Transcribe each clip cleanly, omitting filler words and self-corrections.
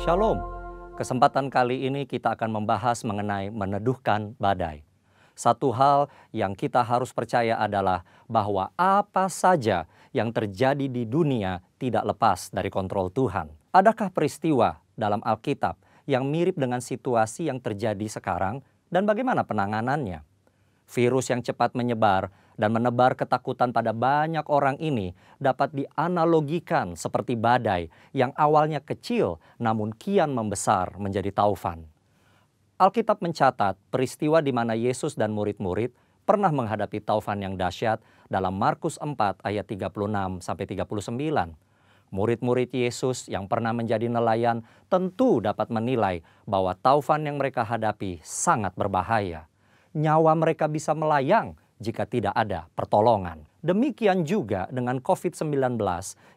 Shalom. Kesempatan kali ini kita akan membahas mengenai meneduhkan badai. Satu hal yang kita harus percaya adalah bahwa apa saja yang terjadi di dunia tidak lepas dari kontrol Tuhan. Adakah peristiwa dalam Alkitab yang mirip dengan situasi yang terjadi sekarang dan bagaimana penanganannya? Virus yang cepat menyebar dan menebar ketakutan pada banyak orang ini dapat dianalogikan seperti badai yang awalnya kecil namun kian membesar menjadi taufan. Alkitab mencatat peristiwa di mana Yesus dan murid-murid pernah menghadapi taufan yang dahsyat dalam Markus 4 ayat 36-39. Murid-murid Yesus yang pernah menjadi nelayan tentu dapat menilai bahwa taufan yang mereka hadapi sangat berbahaya. Nyawa mereka bisa melayang jika tidak ada pertolongan. Demikian juga dengan COVID-19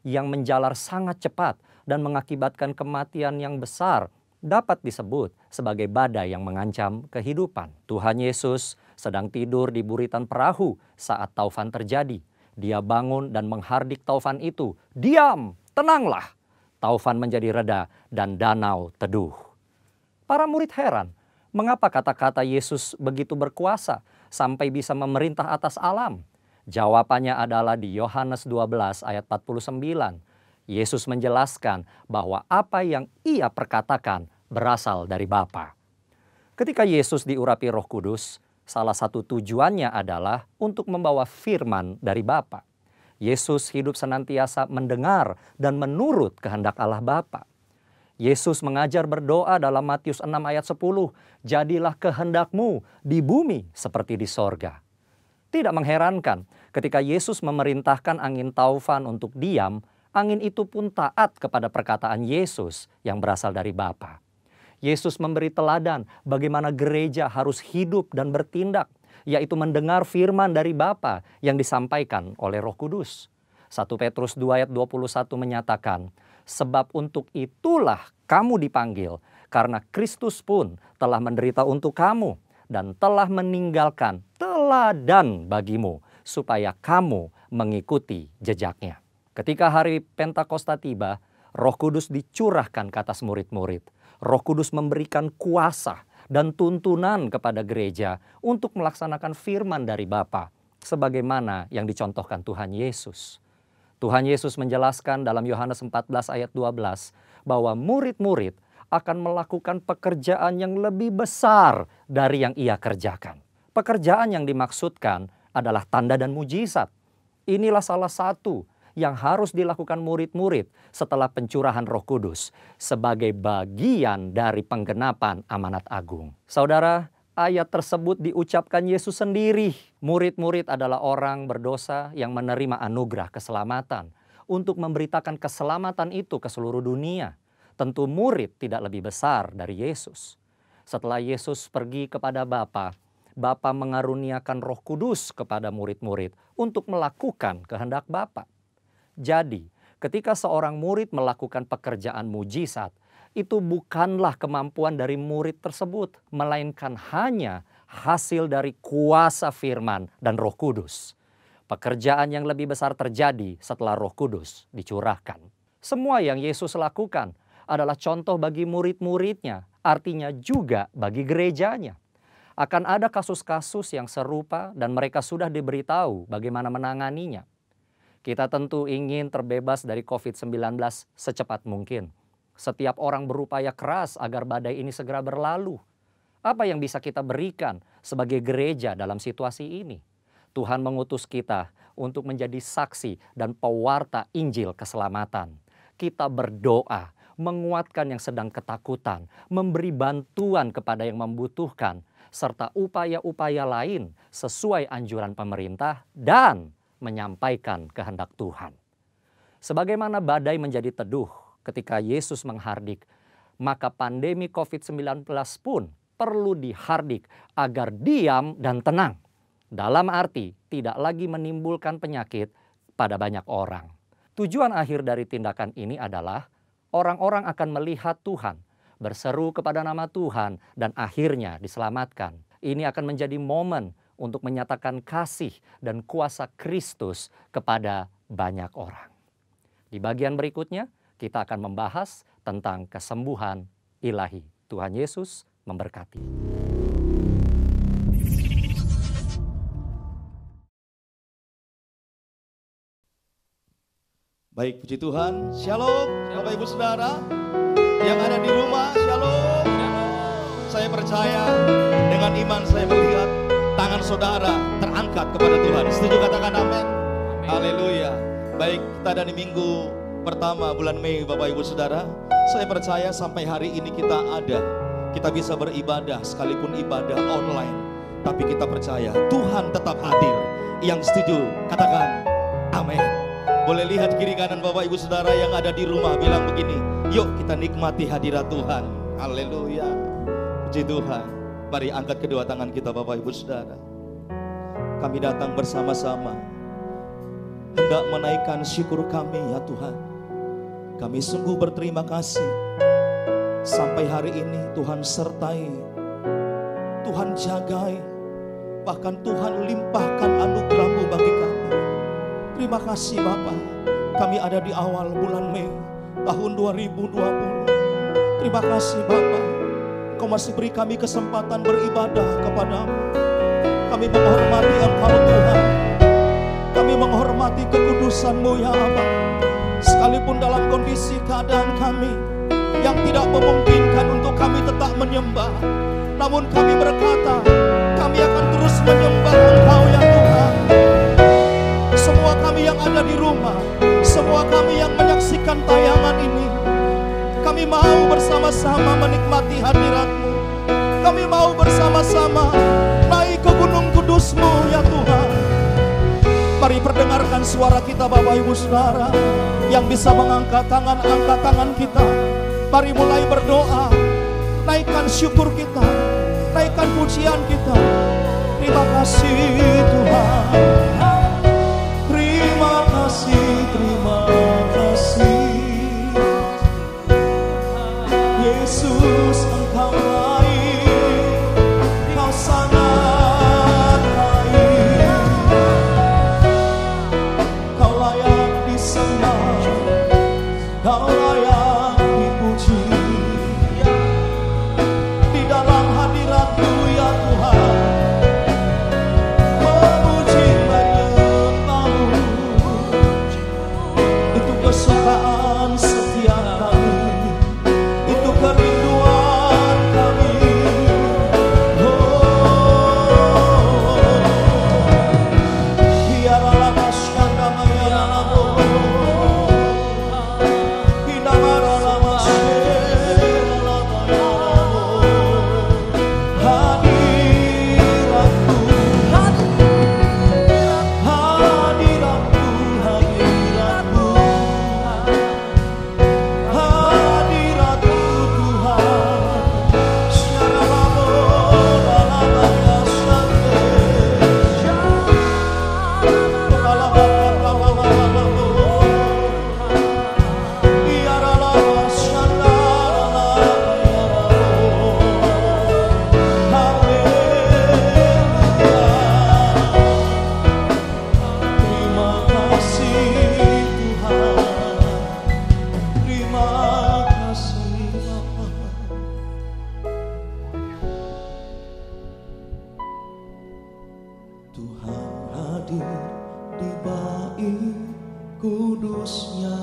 yang menjalar sangat cepat dan mengakibatkan kematian yang besar dapat disebut sebagai badai yang mengancam kehidupan. Tuhan Yesus sedang tidur di buritan perahu saat taufan terjadi. Dia bangun dan menghardik taufan itu. Diam, tenanglah. Taufan menjadi reda dan danau teduh. Para murid heran. Mengapa kata-kata Yesus begitu berkuasa sampai bisa memerintah atas alam? Jawabannya adalah di Yohanes 12 ayat 49. Yesus menjelaskan bahwa apa yang ia perkatakan berasal dari Bapa. Ketika Yesus diurapi Roh Kudus, salah satu tujuannya adalah untuk membawa firman dari Bapa. Yesus hidup senantiasa mendengar dan menurut kehendak Allah Bapa. Yesus mengajar berdoa dalam Matius 6 ayat 10, jadilah kehendakmu di bumi seperti di sorga. Tidak mengherankan ketika Yesus memerintahkan angin taufan untuk diam, angin itu pun taat kepada perkataan Yesus yang berasal dari Bapa. Yesus memberi teladan bagaimana gereja harus hidup dan bertindak, yaitu mendengar firman dari Bapa yang disampaikan oleh Roh Kudus. 1 Petrus 2 ayat 21 menyatakan, sebab untuk itulah kamu dipanggil, karena Kristus pun telah menderita untuk kamu dan telah meninggalkan teladan bagimu, supaya kamu mengikuti jejaknya. Ketika hari Pentakosta tiba, Roh Kudus dicurahkan ke atas murid-murid. Roh Kudus memberikan kuasa dan tuntunan kepada gereja untuk melaksanakan firman dari Bapa, sebagaimana yang dicontohkan Tuhan Yesus. Tuhan Yesus menjelaskan dalam Yohanes 14 ayat 12 bahwa murid-murid akan melakukan pekerjaan yang lebih besar dari yang ia kerjakan. Pekerjaan yang dimaksudkan adalah tanda dan mujizat. Inilah salah satu yang harus dilakukan murid-murid setelah pencurahan Roh Kudus sebagai bagian dari penggenapan amanat agung. Saudara, ayat tersebut diucapkan Yesus sendiri. Murid-murid adalah orang berdosa yang menerima anugerah keselamatan untuk memberitakan keselamatan itu ke seluruh dunia. Tentu murid tidak lebih besar dari Yesus. Setelah Yesus pergi kepada Bapa, Bapa mengaruniakan Roh Kudus kepada murid-murid untuk melakukan kehendak Bapa. Jadi, ketika seorang murid melakukan pekerjaan mujizat, itu bukanlah kemampuan dari murid tersebut, melainkan hanya hasil dari kuasa firman dan Roh Kudus. Pekerjaan yang lebih besar terjadi setelah Roh Kudus dicurahkan. Semua yang Yesus lakukan adalah contoh bagi murid-muridnya, artinya juga bagi gerejanya. Akan ada kasus-kasus yang serupa dan mereka sudah diberitahu bagaimana menanganinya. Kita tentu ingin terbebas dari COVID-19 secepat mungkin. Setiap orang berupaya keras agar badai ini segera berlalu. Apa yang bisa kita berikan sebagai gereja dalam situasi ini? Tuhan mengutus kita untuk menjadi saksi dan pewarta Injil keselamatan. Kita berdoa, menguatkan yang sedang ketakutan, memberi bantuan kepada yang membutuhkan, serta upaya-upaya lain sesuai anjuran pemerintah dan menyampaikan kehendak Tuhan. Sebagaimana badai menjadi teduh ketika Yesus menghardik, maka pandemi COVID-19 pun perlu dihardik agar diam dan tenang. Dalam arti tidak lagi menimbulkan penyakit pada banyak orang. Tujuan akhir dari tindakan ini adalah orang-orang akan melihat Tuhan, berseru kepada nama Tuhan, dan akhirnya diselamatkan. Ini akan menjadi momen untuk menyatakan kasih dan kuasa Kristus kepada banyak orang. Di bagian berikutnya, kita akan membahas tentang kesembuhan ilahi. Tuhan Yesus memberkati. Baik, puji Tuhan. Shalom, Bapak Ibu Saudara yang ada di rumah. Shalom. Saya percaya dengan iman saya melihat tangan saudara terangkat kepada Tuhan. Setuju katakan amin? Haleluya. Baik, kita ada di minggu pertama bulan Mei, Bapak Ibu Saudara. Saya percaya sampai hari ini kita ada. Kita bisa beribadah sekalipun ibadah online. Tapi kita percaya Tuhan tetap hadir. Yang setuju katakan amin. Boleh lihat kiri kanan Bapak Ibu Saudara yang ada di rumah, bilang begini, yuk kita nikmati hadirat Tuhan. Haleluya. Puji Tuhan. Mari angkat kedua tangan kita Bapak Ibu Saudara. Kami datang bersama-sama hendak menaikkan syukur kami ya Tuhan. Kami sungguh berterima kasih. Sampai hari ini Tuhan sertai, Tuhan jagai, bahkan Tuhan limpahkan anugerah-Mu bagi kami. Terima kasih Bapa. Kami ada di awal bulan Mei tahun 2020. Terima kasih Bapa. Engkau masih beri kami kesempatan beribadah kepada-Mu. Kami menghormati Engkau Tuhan. Kami menghormati kekudusan-Mu ya Bapa. Sekalipun dalam kondisi keadaan kami yang tidak memungkinkan untuk kami tetap menyembah, namun kami berkata, kami akan terus menyembah Engkau ya Tuhan. Semua kami yang ada di rumah, semua kami yang menyaksikan tayangan ini, kami mau bersama-sama menikmati hadirat-Mu. Kami mau bersama-sama naik ke gunung kudus-Mu ya Tuhan. Mari perdengarkan suara kita Bapak Ibu Saudara. Yang bisa mengangkat tangan, angkat tangan kita. Mari mulai berdoa. Naikkan syukur kita, naikkan pujian kita. Terima kasih Tuhan. Terima kasih, terima kasih. Yesus Engkau baik, Engkau sangat baik. Kau layak disembah, Kau layak dipuji. Di dalam hadirat-Mu ya Tuhan, memuji menyembah-Mu. Itu kesukaan setiap kami, itu kerinduan kami. Biarlah masyanda mayalamu, hinamarala masyela mayalamu. Hadirat-Mu, hadirat-Mu, hadirat-Mu, hadirat-Mu Tuhan. Syaralamu, lalabaya syante. Lalabaya-lalabaya-lalabaya. Iyaralama syanda-lalabaya-lalabaya. Haleluya. Terima kasih Tuhan. Terima kasih Bapa. Tuhan hadir di bait kudusnya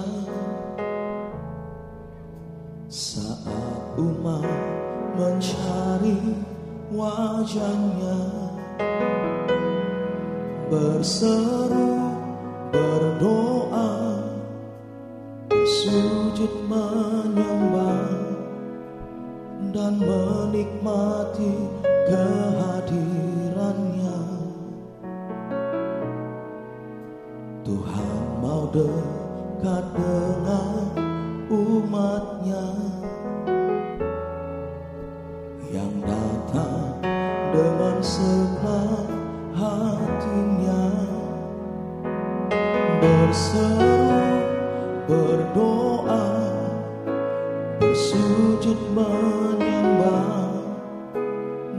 saat umat mencari wajahnya, berseru, berdoa, bersujud menyembah dan menikmati kehadirannya. Tuhan mau dekat dengan umatnya yang datang dengan segenap hatinya, berseru, berdoa, bersujud menyembah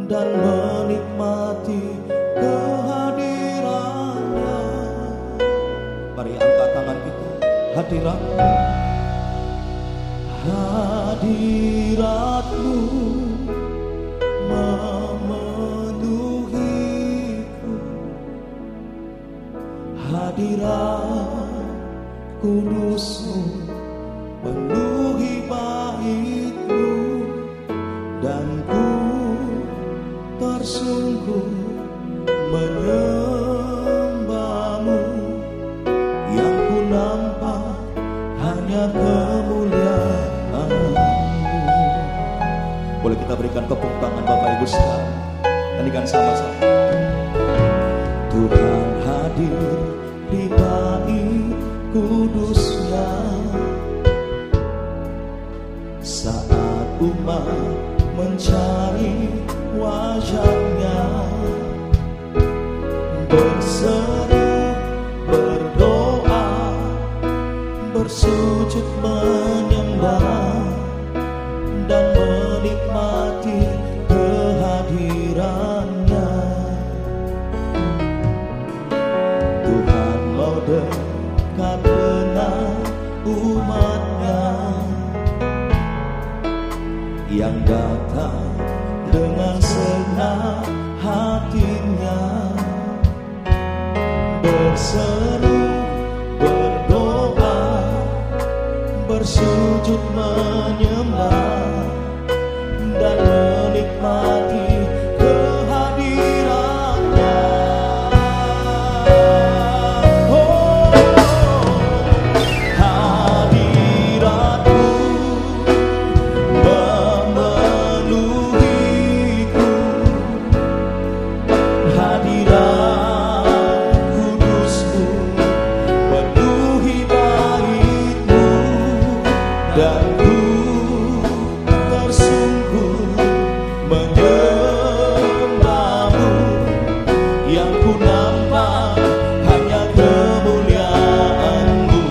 dan menikmati kehadirannya. Mari angkat tangan kita. Hadirat-Mu, Hadirat-Mu memenuhiku, hadirat kudus-Mu penuhi bait-Mu, dan ku tersungkur menyembah-Mu. Yang ku nampak hanya kemuliaan-Mu. Boleh kita berikan tepuk tangan Bapak Ibu sekalian, nyanyikan sama-sama. Tuhan hadir di bait kudus-Nya saat umat mencari wajah-Nya, berseru, berdoa, bersujud menyembah, dan menikmati kehadiran-Nya. Tuhan mau dekat dengan umat-Nya yang datang dengan senang hatinya, berseru, berdoa, bersujud menyembah, dan menikmati kehadiran-Nya. Oh, hadirat-Mu memenuhiku, hadirat kudus-Mu penuhi bait-Mu, dan ku tersungkur menyembah-Mu. Yang ku nampak hanya kemuliaan-Mu.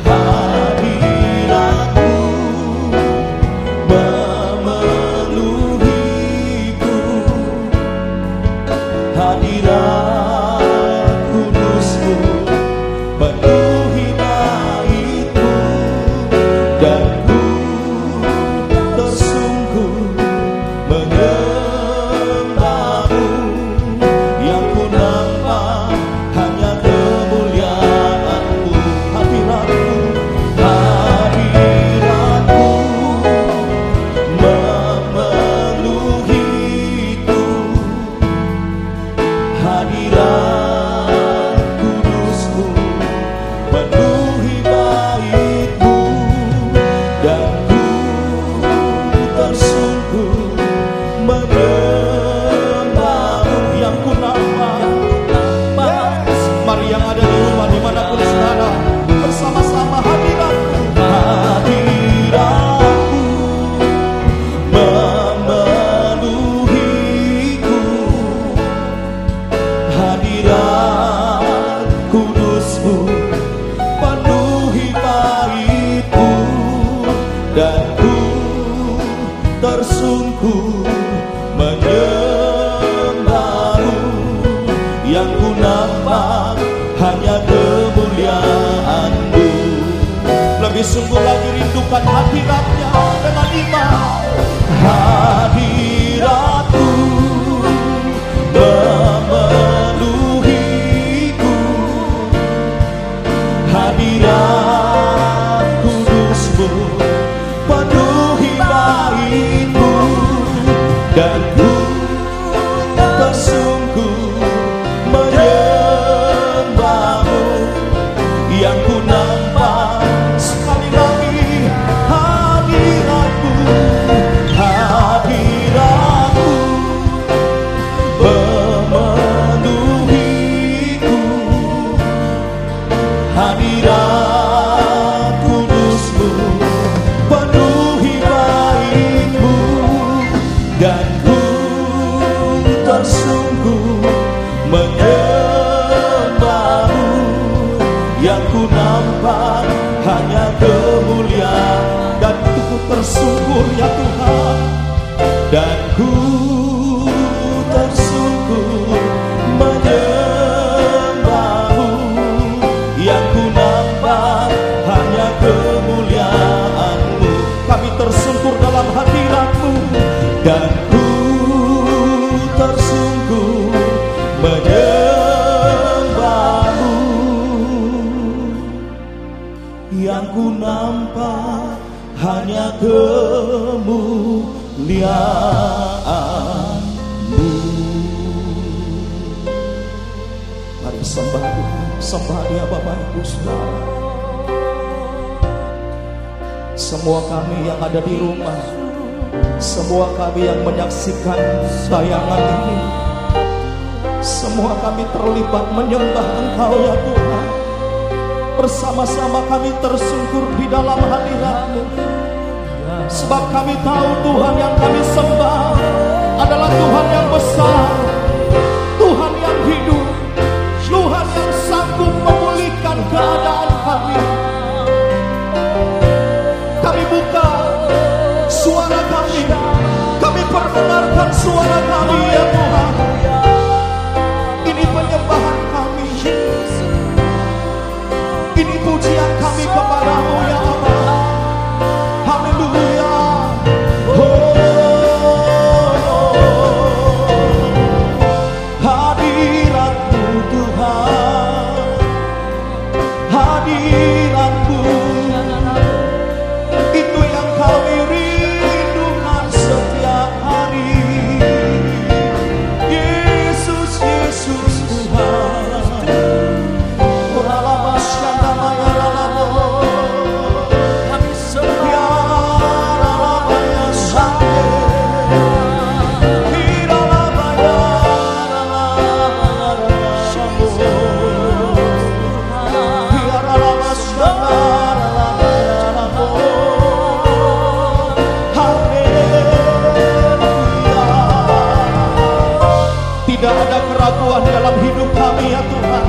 Hadirat-Mu memenuhiku, hadirat kudus-Mu penuhi bait-Mu, dan ku tersungkur menyembah-Mu. Yang ku nampak hanya kemuliaan-Mu. Hadirat-Mu, hadirat-Mu memenuhiku, hadirat kudus-Mu penuhi bait-Mu, dan ku tersungkur menyembah-Mu. Yang ku nampak, mari yang ada di rumah dimanapun saudara, bersama-sama hadirat-Mu. Hadirat-Mu memenuhiku, hadirat kudus-Mu penuhi bait-Mu, dan ku tersungkur menyembah-Mu. Yang ku nampak hanya kemuliaan-Mu. Lebih sungguh lagi rindukan hadirat-Nya dengan iman. Hadirat-Mu memenuhiku, hadirat kudus-Mu penuhi bait-Mu, dan ku tersungkur menyembah-Mu. Yang ku nampak sekali lagi hadirat-Mu, hadirat-Mu memenuhiku, hadirat kudus-Mu penuhi bait-Mu, dan ku tersungkur menyembah-Mu. Yang ku nampak hanya kemuliaan, dan ku tersungkur ya Tuhan, dan ku tersungkur menyembah-Mu. Yang ku nampak hanya kemuliaan. yang ku nampak hanya kemuliaan-Mu. Mari sembah Dia Bapak Ibu Saudara. Semua kami yang ada di rumah, semua kami yang menyaksikan tayangan ini, semua kami terlibat menyembah Engkau ya Tuhan. Bersama-sama kami tersungkur di dalam hadirat-Mu, sebab kami tahu Tuhan yang kami sembah adalah Tuhan yang besar, Tuhan yang hidup, Tuhan yang sanggup memulihkan keadaan kami. Kami buka suara kami perdengarkan suara kami ya Tuhan. Ini penyembahan kami, ini pujian kami kepadamu ya Allah. Haleluya. Hadirat-Mu Tuhan, hadirat-Mu, itu yang kami rindukan setiap hari. Yesus, Yesus Tuhan. Tidak ada keraguan dalam hidup kami ya Tuhan,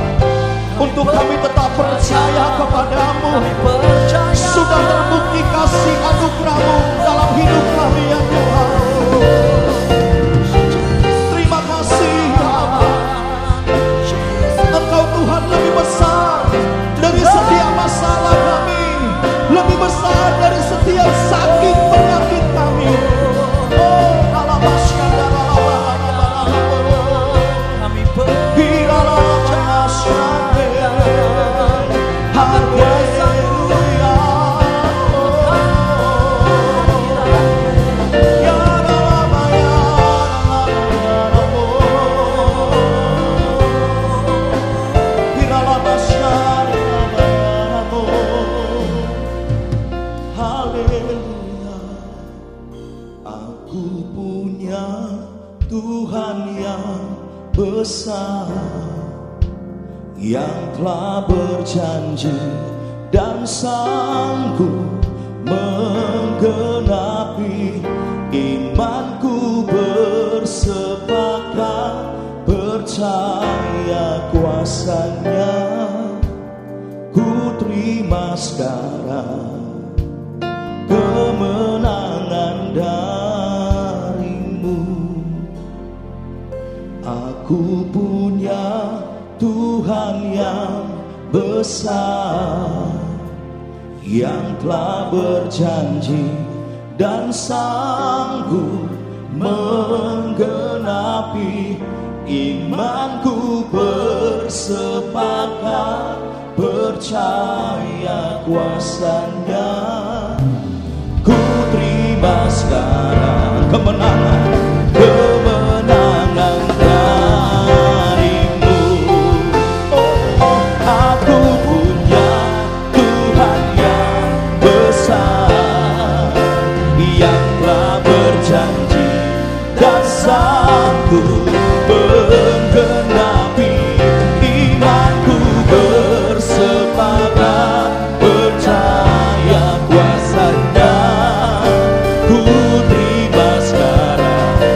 untuk kami tetap percaya kepadamu. Sudah terbukti kasih anugerah-Mu dalam hidup kami ya Tuhan. Terima kasih ya Allah. Engkau Tuhan lebih besar dari setiap masalah kami, lebih besar dari setiap sakit penyakit kami. Besar yang telah berjanji dan sanggup menggenapi. Imanku bersepakat percaya kuasa-Nya. Ku terima sekarang kemenangan dari-Mu. Aku punya Tuhan yang besar, yang telah berjanji dan sanggup menggenapi. Imanku bersepakat percaya kuasa-Nya. Ku terima sekarang kemenangan dari-Mu. Aku punya Tuhan yang besar, yang telah berjanji dan sanggup menggenapi. Imanku bersepakat percaya kuasa-Nya. Ku terima sekarang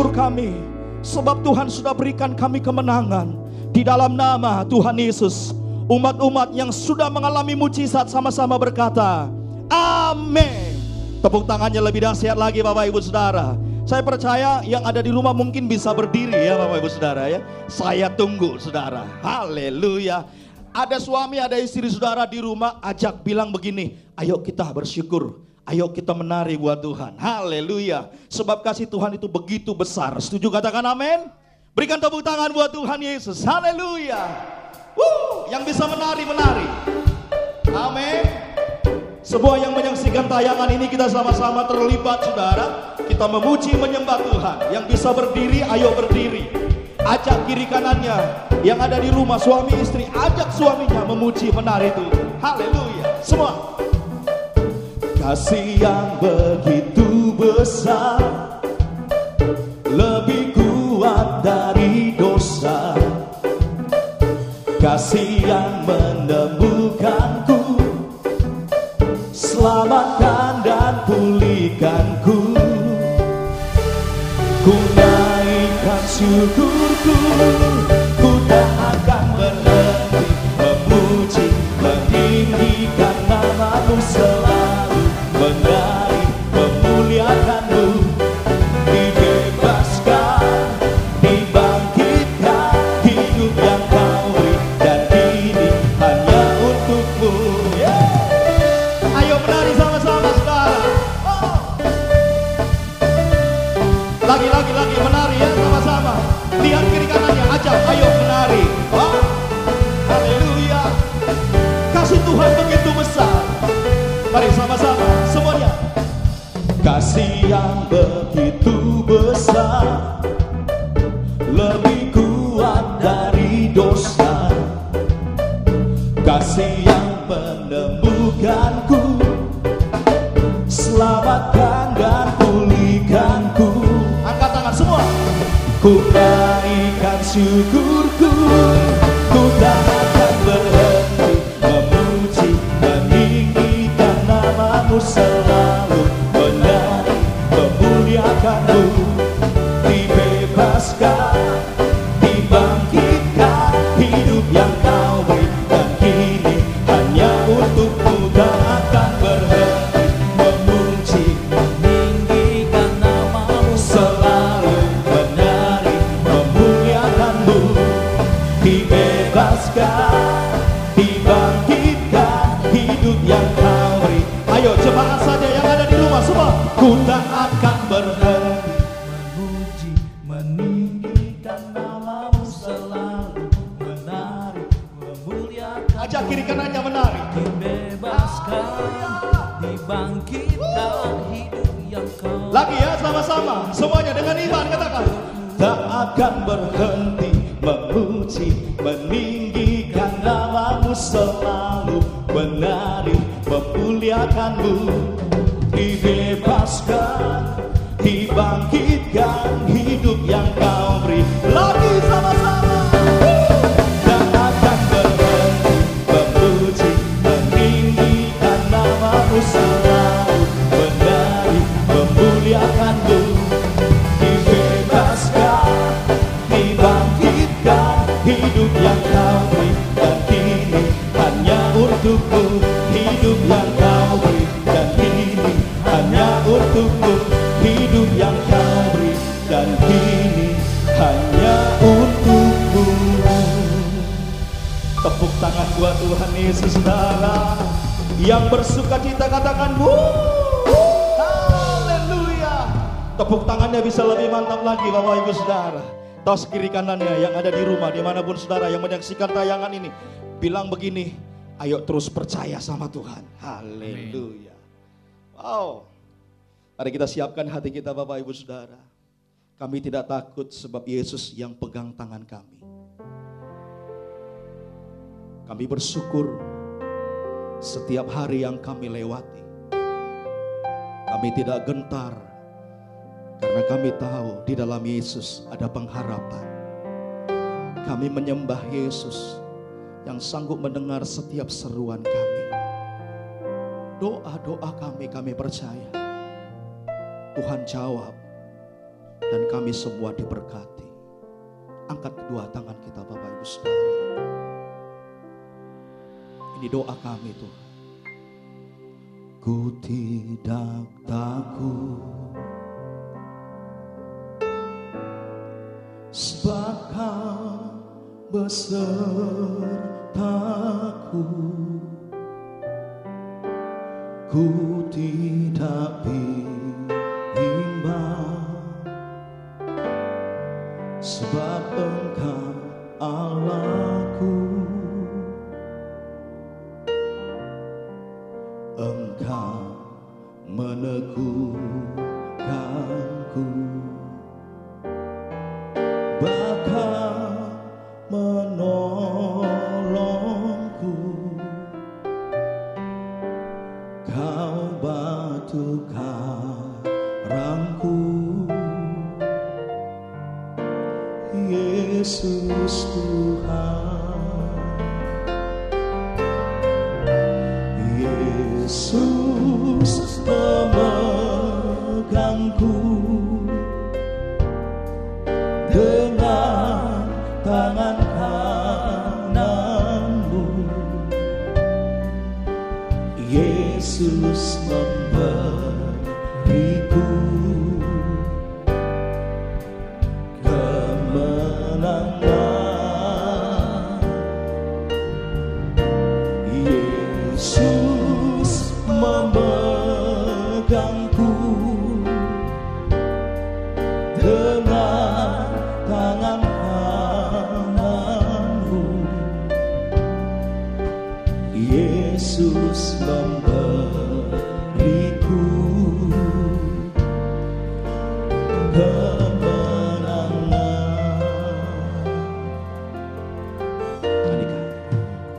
bersyukur kami, sebab Tuhan sudah berikan kami kemenangan. Di dalam nama Tuhan Yesus, umat-umat yang sudah mengalami mujizat sama-sama berkata, amin. Tepuk tangannya lebih dahsyat lagi Bapak Ibu Saudara. Saya percaya yang ada di rumah mungkin bisa berdiri ya Bapak Ibu Saudara ya. Saya tunggu saudara. Haleluya. Ada suami, ada istri saudara di rumah, ajak bilang begini, ayo kita bersyukur. Ayo kita menari buat Tuhan. Haleluya. Sebab kasih Tuhan itu begitu besar. Setuju katakan amin? Berikan tepuk tangan buat Tuhan Yesus. Haleluya. Yang bisa menari, menari. Amin. Semua yang menyaksikan tayangan ini kita sama-sama terlibat saudara. Kita memuji menyembah Tuhan. Yang bisa berdiri, ayo berdiri. Ajak kiri kanannya. Yang ada di rumah suami istri, ajak suaminya memuji menari Tuhan. Haleluya. Semua. Kasih yang begitu besar, lebih kuat dari dosa. Kasih yang menemukanku, selamatkan dan pulihkanku. Ku naikkan syukurku, ku tak akan berhenti memuji, meninggikan nama-Mu selalu, menari, memuliakan-Mu. Dibebaskan, dibangkitkan, hidup yang Kau beri, dan ini hanya untuk-Mu. Ayo menari sama-sama saudara. Lagi menari ya sama-sama. Lihat kiri kanannya, ajak, ayo menari. Haleluya. Kasih Tuhan begitu besar. Mari sama-sama semuanya. Kasih yang begitu besar, lebih kuat dari dosa. Kasih yang menemukanku, selamatkan dan pulihkanku. Angkat tangan semua. Ku naikkan syukurku, ku tak akan berhenti memuji, meninggikan nama-Mu selalu, menari, memuliakan-Mu. Dibebaskan, dibangkitkan, hidup yang Kau beri, dan kini hanya untuk-Mu. Tak akan berhenti memuji, meninggikan nama-Mu selalu, menari, memuliakan-Mu. Dibebaskan, dibangkitkan, hidup yang Kau beri. Ayo jemaat saja yang ada di rumah semua. Ku tak akan berhenti memuji, meninggikan nama-Mu selalu, menari, memuliakan. Ajak kiri kanannya menari. Dibebaskan, dibangkitkan, hidup yang Kau. Lagi ya sama-sama. Semuanya dengan iman katakan. Tak akan berhenti memuji, meninggikan nama-Mu selalu, menari, memuliakan-Mu. Dibebaskan, dibangkitkan, hidup yang Kau beri. Lagi sama-sama. Tak akan berhenti memuji, meninggikan nama-Mu selalu, menari, memuliakan-Mu. Dibebaskan, dibangkitkan, hidup yang Kau beri, dan kini hanya untuk-Mu. Hidup yang Kau beri, dan kini hanya untuk-Mu. Hidup yang Kau beri, dan kini hanya untuk-Mu. Tepuk tangan buat Tuhan Yesus saudara. Yang bersuka cita katakan haleluya. Tepuk tangannya bisa lebih mantap lagi Bapak Ibu Saudara. Tos kiri kanannya yang ada di rumah, dimanapun saudara yang menyaksikan tayangan ini, bilang begini, ayo terus percaya sama Tuhan. Haleluya. Wow. Mari kita siapkan hati kita Bapak Ibu Saudara. Kami tidak takut sebab Yesus yang pegang tangan kami. Kami bersyukur setiap hari yang kami lewati. Kami tidak gentar karena kami tahu di dalam Yesus ada pengharapan. Kami menyembah Yesus yang sanggup mendengar setiap seruan kami. Doa-doa kami percaya Tuhan jawab. dan kami semua diberkati. Angkat kedua tangan kita Bapak Ibu Saudara. Ini doa kami Tuhan. Ku tidak takut, sebab Kau besertaku. Ku tidak bimbang, sebab Engkau Allahku. Engkau meneguhkanku, bahkan menolongku. Kau batu karangku, Yesus Tuhan. Yesus memegangku dengan tangan kananmu. Yesus memberiku kemenangan. Yesus memegangku dengan tangan kananmu. Yesus memberiku kemenangan.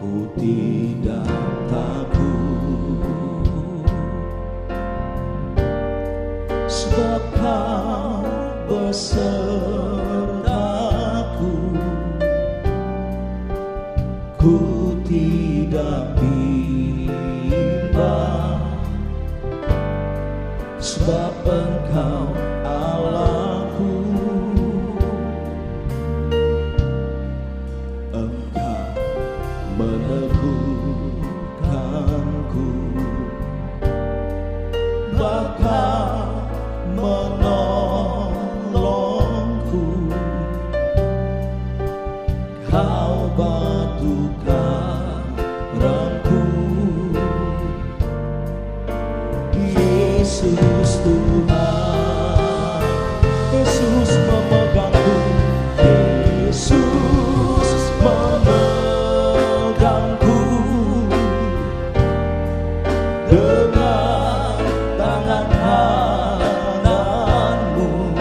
Ku tidak takut, sebab Kau besertaku. Ku tidak bimbang, sebab Engkau Allahku. Engkau meneguhkanku, bahkan menolongku. Kau batu karangku, Yesus Tuhan. Yesus memegangku, Yesus memegangku dengan tangan kananmu.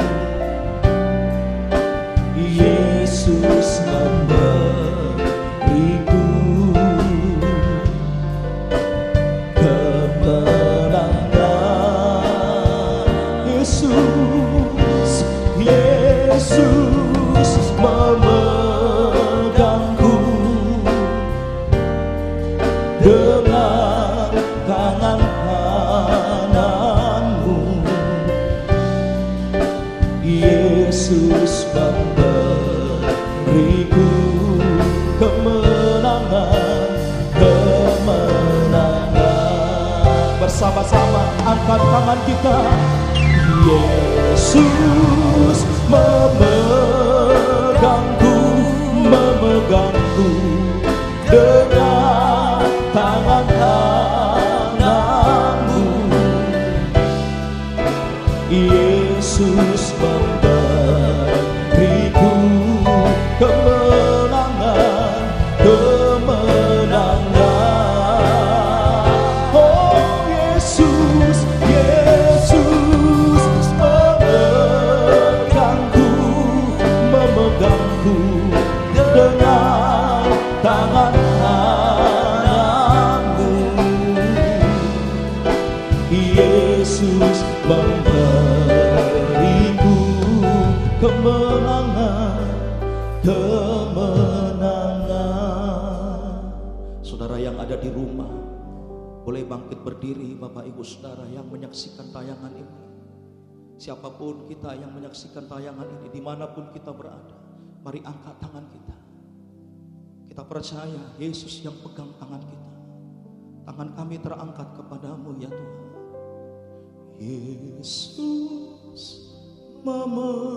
Yesus memberiku kemenangan. Yesus, Yesus memegangku dengan tangan kananmu. Yesus memberiku kemenangan, kemenangan. Bersama-sama angkat tangan kita. Yesus memegangku, memegangku dengan tangan kananmu. Yesus memberiku kemenangan, kemenangan. Oh Yesus, Yesus memegangku, memegangku dengan tangan kananmu. Yesus memberiku kemenangan, kemenangan. Saudara yang ada di rumah, boleh bangkit berdiri Bapak Ibu Saudara yang menyaksikan tayangan ini. Siapapun kita yang menyaksikan tayangan ini, dimanapun kita berada, mari angkat tangan kita. Kita percaya Yesus yang pegang tangan kita. Tangan kami terangkat kepadamu ya Tuhan. Yesus memegangku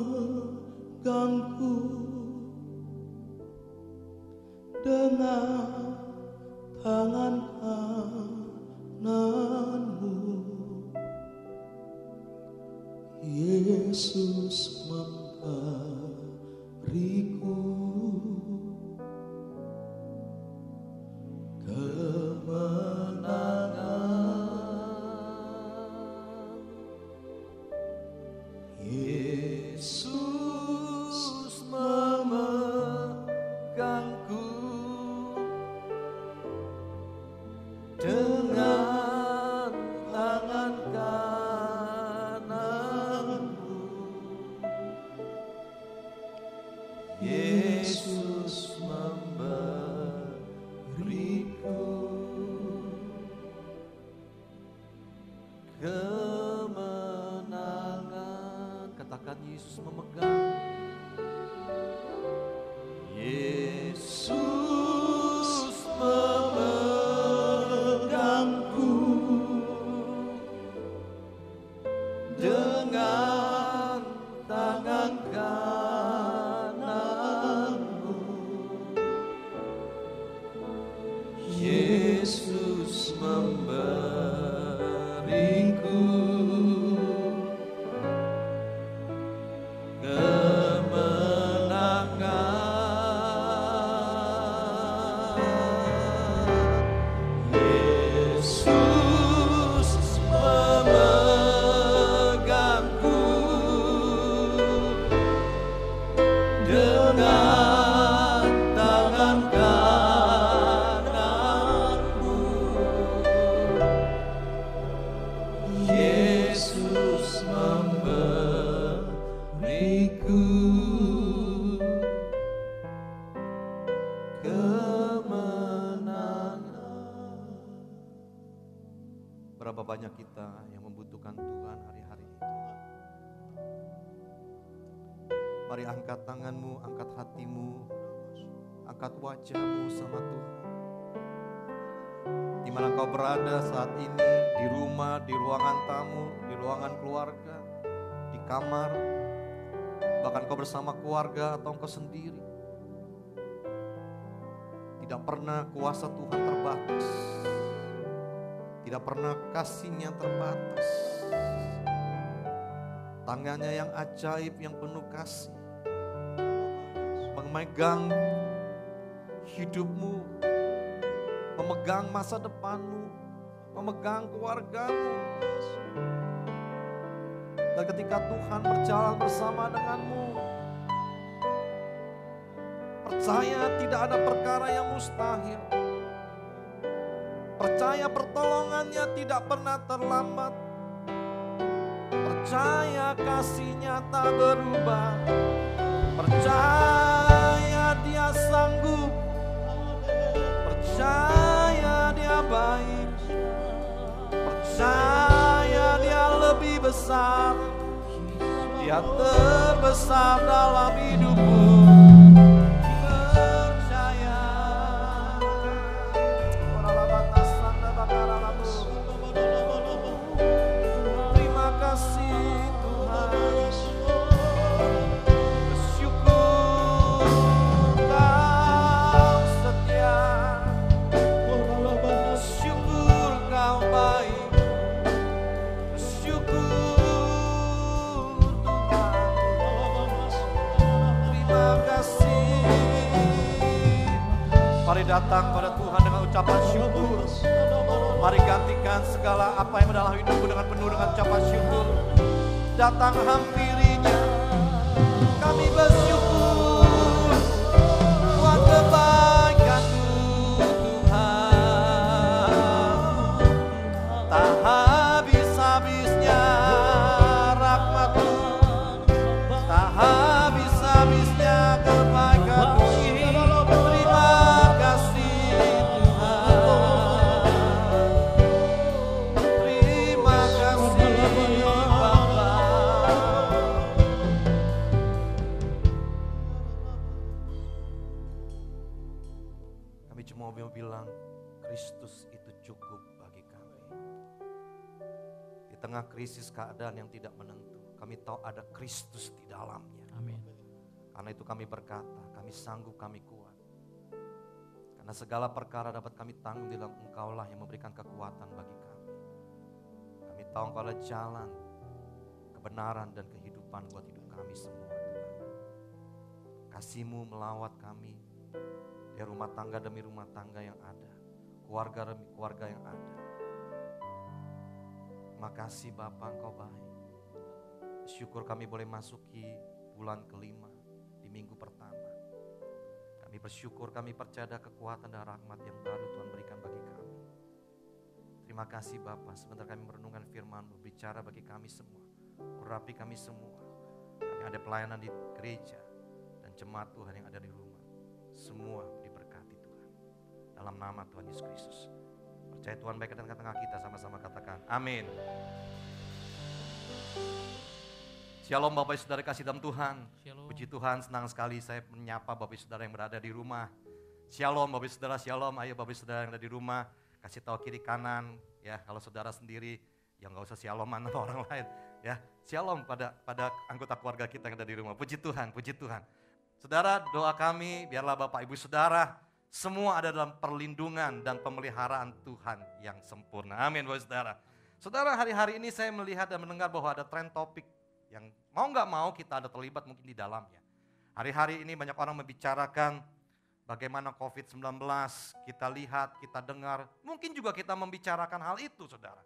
dengan tangan kananmu. Yesus memberiku kemenangan. Yesus memegangku dengan tangan kananmu. Yesus memberiku kemenangan. Katakan Yesus memegang. Yesus memegangku dengan tangan kananmu. Yesus memberiku kemenangan. Yesus memegangku dengan tangan kananmu. Yesus memberiku kemenangan. Berapa banyak kita yang membutuhkan Tuhan hari-hari ini. Mari angkat tanganmu, angkat hatimu, angkat wajahmu sama Tuhan. Di mana kau berada saat ini, di rumah, di ruangan tamu, di ruangan keluarga, di kamar, bahkan kau bersama keluarga atau kau sendiri. Tidak pernah kuasa Tuhan terbatas. Tidak pernah kasih-Nya terbatas. Tangannya yang ajaib, yang penuh kasih, memegang hidupmu, memegang masa depanmu, memegang keluargamu. Dan ketika Tuhan berjalan bersama denganmu, percaya tidak ada perkara yang mustahil. Percaya pertolongannya tidak pernah terlambat. Percaya kasih-Nya tak berubah. Percaya Dia sanggup. Percaya Dia baik. Percaya Dia lebih besar. Dia terbesar dalam hidupmu. Mari datang pada Tuhan dengan ucapan syukur. Mari gantikan segala apa yang dalam hidupmu dengan penuh dengan ucapan syukur. Datang hampirinya. Kami bersyukur buat kebaikan-Mu Tuhan. Tak habis-habisnya rahmat-Mu. Tak habis-habisnya kebaikan-Mu. Terima kasih Bapa. Kami cuma mau bilang, Kristus itu cukup bagi kami. Di tengah krisis keadaan yang tidak menentu, kami tahu ada Kristus di dalamnya. Amin. Karena itu kami berkata, kami sanggup, kami kuat. Karena segala perkara dapat kami tanggung di dalam Engkaulah yang memberikan kekuatan bagi kami. Kami tahu Engkau adalah jalan, kebenaran dan kehidupan buat hidup kami semua Tuhan. Kasih-Mu melawat kami di rumah tangga demi rumah tangga yang ada, keluarga demi keluarga yang ada. Terima kasih Bapa, Engkau baik. Syukur kami boleh masuki bulan kelima di minggu pertama. Kami bersyukur, kami percaya ada kekuatan dan rahmat yang baru Tuhan berikan bagi kami. Terima kasih Bapa, sebentar kami merenungkan firman-Mu, bicara bagi kami semua, urapi kami semua. Kami ada pelayanan di gereja dan jemaat Tuhan yang ada di rumah. Semua diberkati Tuhan. Dalam nama Tuhan Yesus Kristus. Percaya Tuhan baik dan tengah kita, sama-sama katakan amin. Shalom Bapak Ibu Saudara kasih dalam Tuhan. Shalom. Puji Tuhan, senang sekali saya menyapa Bapak Ibu Saudara yang berada di rumah. Shalom Bapak Ibu Saudara, shalom. Ayo Bapak Ibu Saudara yang ada di rumah, kasih tahu kiri kanan ya. Kalau saudara sendiri ya nggak usah shaloman sama orang lain ya. Shalom pada anggota keluarga kita yang ada di rumah. Puji Tuhan, puji Tuhan. Saudara, doa kami biarlah Bapak Ibu Saudara semua ada dalam perlindungan dan pemeliharaan Tuhan yang sempurna. Amin Bapak Saudara. Saudara, hari-hari ini saya melihat dan mendengar bahwa ada tren topik yang mau nggak mau kita ada terlibat mungkin di dalamnya. Hari-hari ini banyak orang membicarakan bagaimana COVID-19, kita lihat, kita dengar, mungkin juga kita membicarakan hal itu saudara.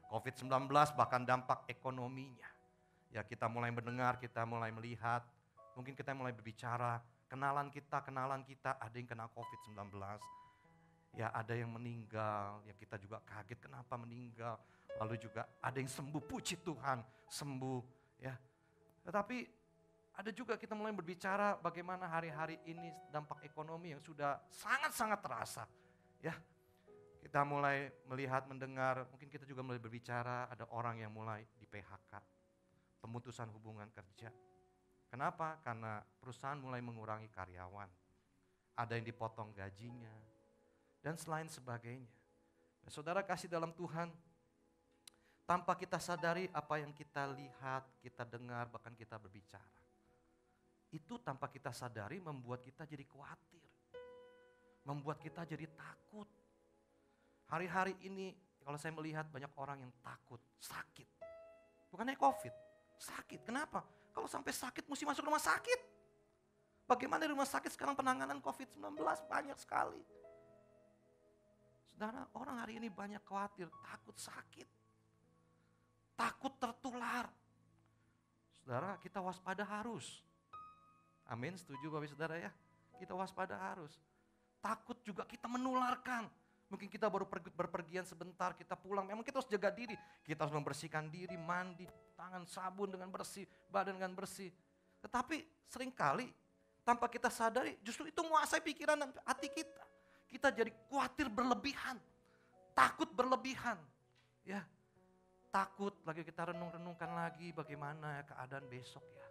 COVID-19 bahkan dampak ekonominya. Ya kita mulai mendengar, kita mulai melihat, mungkin kita mulai berbicara, kenalan kita ada yang kena COVID-19. Ya ada yang meninggal, ya kita juga kaget kenapa meninggal. Lalu juga ada yang sembuh, puji Tuhan, sembuh. Ya, tetapi ada juga kita mulai berbicara bagaimana hari-hari ini dampak ekonomi yang sudah sangat-sangat terasa. Ya, kita mulai melihat, mendengar, mungkin kita juga mulai berbicara ada orang yang mulai di PHK, pemutusan hubungan kerja. Kenapa? Karena perusahaan mulai mengurangi karyawan, ada yang dipotong gajinya, dan selain sebagainya. Nah, saudara kasih dalam Tuhan, tanpa kita sadari apa yang kita lihat, kita dengar, bahkan kita berbicara. Itu tanpa kita sadari membuat kita jadi khawatir. Membuat kita jadi takut. Hari-hari ini kalau saya melihat banyak orang yang takut, sakit. Bukannya COVID, sakit. Kenapa? Kalau sampai sakit mesti masuk rumah sakit. Bagaimana di rumah sakit sekarang penanganan COVID-19 banyak sekali. Saudara, orang hari ini banyak khawatir, takut sakit. Takut tertular. Saudara, kita waspada harus. Amin, setuju Bapak Saudara ya? Kita waspada harus. Takut juga kita menularkan. Mungkin kita baru berpergian sebentar, kita pulang. Memang kita harus jaga diri. Kita harus membersihkan diri, mandi, tangan, sabun dengan bersih, badan dengan bersih. Tetapi seringkali tanpa kita sadari justru itu menguasai pikiran dan hati kita. Kita jadi khawatir berlebihan. Takut berlebihan. Ya. Takut, lagi kita renung-renungkan lagi bagaimana keadaan besok ya.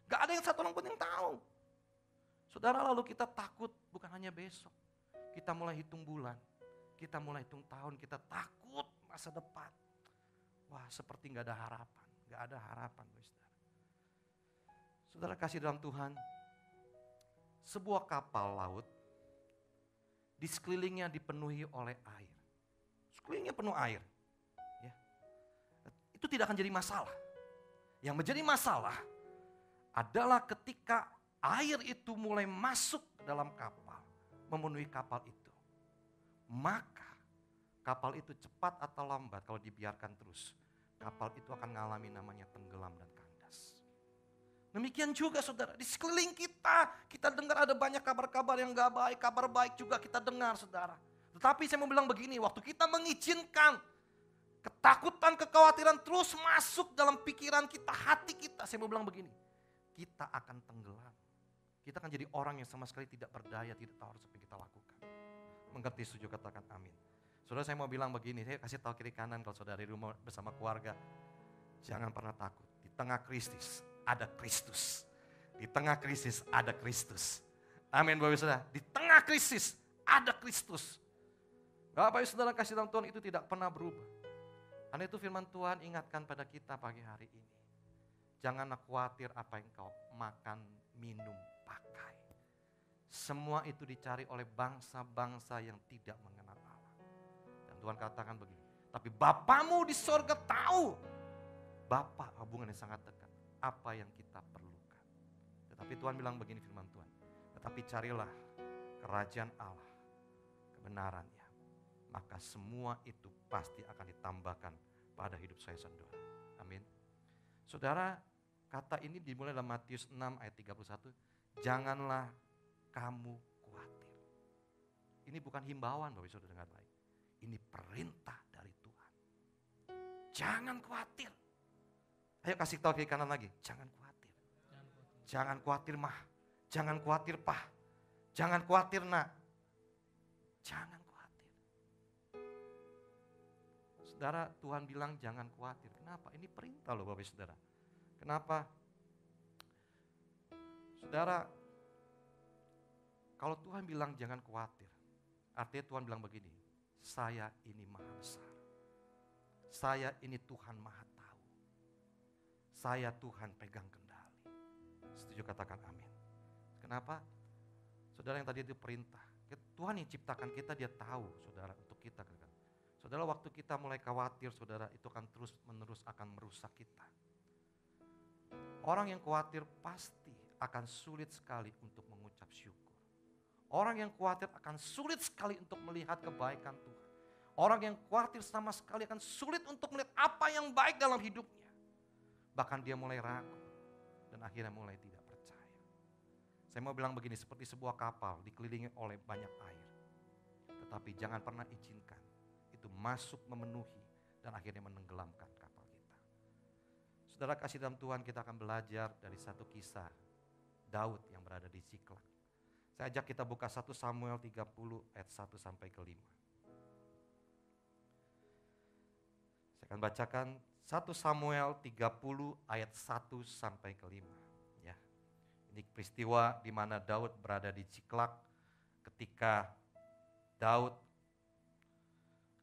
Gak ada yang satu orang pun yang tahu. Saudara, lalu kita takut bukan hanya besok. Kita mulai hitung bulan, kita mulai hitung tahun, kita takut masa depan. Wah, seperti gak ada harapan, gak ada harapan saudara. Saudara kasih dalam Tuhan, sebuah kapal laut di sekelilingnya dipenuhi oleh air. Sekelilingnya penuh air. Itu tidak akan jadi masalah. Yang menjadi masalah adalah ketika air itu mulai masuk ke dalam kapal, memenuhi kapal itu. Maka kapal itu cepat atau lambat kalau dibiarkan terus, kapal itu akan mengalami namanya tenggelam dan kandas. Demikian juga saudara, di sekeliling kita dengar ada banyak kabar-kabar yang gak baik, kabar baik juga kita dengar saudara. Tetapi saya mau bilang begini, waktu kita mengizinkan ketakutan, kekhawatiran terus masuk dalam pikiran kita, hati kita. Saya mau bilang begini, kita akan tenggelam. Kita akan jadi orang yang sama sekali tidak berdaya, tidak tahu harus apa yang kita lakukan. Mengerti, setuju, katakan amin. Saudara, saya mau bilang begini, saya kasih tahu kiri kanan kalau saudara di rumah bersama keluarga. Jangan pernah takut, di tengah krisis ada Kristus. Di tengah krisis ada Kristus. Amin Bapak Saudara, di tengah krisis ada Kristus. Bapak Ibu Saudara kasih dalam Tuhan itu tidak pernah berubah. Karena itu firman Tuhan ingatkan pada kita pagi hari ini. Janganlah khawatir apa yang kau makan, minum, pakai. Semua itu dicari oleh bangsa-bangsa yang tidak mengenal Allah. Dan Tuhan katakan begini, tapi Bapamu di sorga tahu. Bapa hubungan yang sangat dekat. Apa yang kita perlukan. Tetapi Tuhan bilang begini firman Tuhan. Tetapi carilah kerajaan Allah, kebenarannya. Maka semua itu pasti akan ditambahkan pada hidup saya saudara. Amin. Saudara, kata ini dimulai dalam Matius 6 ayat 31. Janganlah kamu khawatir. Ini bukan himbauan Bapak Saudara dengar baik. Ini perintah dari Tuhan. Jangan khawatir. Ayo kasih tahu kiri kanan lagi. Jangan khawatir. Jangan khawatir mah. Jangan khawatir pah. Jangan khawatir nak. Jangan khawatir. Saudara, Tuhan bilang jangan khawatir. Kenapa? Ini perintah loh Bapak Saudara. Kenapa? Saudara, kalau Tuhan bilang jangan khawatir, artinya Tuhan bilang begini, saya ini maha besar. Saya ini Tuhan maha tahu. Saya Tuhan pegang kendali. Setuju katakan amin. Kenapa? Saudara yang tadi itu perintah. Tuhan yang ciptakan kita dia tahu saudara untuk kita. Saudara waktu kita mulai khawatir saudara itu akan terus menerus akan merusak kita. Orang yang khawatir pasti akan sulit sekali untuk mengucap syukur. Orang yang khawatir akan sulit sekali untuk melihat kebaikan Tuhan. Orang yang khawatir sama sekali akan sulit untuk melihat apa yang baik dalam hidupnya. Bahkan dia mulai ragu dan akhirnya mulai tidak percaya. Saya mau bilang begini, seperti sebuah kapal dikelilingi oleh banyak air. Tetapi jangan pernah izinkan itu masuk memenuhi dan akhirnya menenggelamkan kapal kita. Saudara kasih dalam Tuhan, kita akan belajar dari satu kisah Daud yang berada di Ziklag. Saya ajak kita buka 1 Samuel 30 ayat 1 sampai ke 5. Saya akan bacakan 1 Samuel 30 ayat 1 sampai ke 5. Ya. Ini peristiwa di mana Daud berada di Ziklag ketika Daud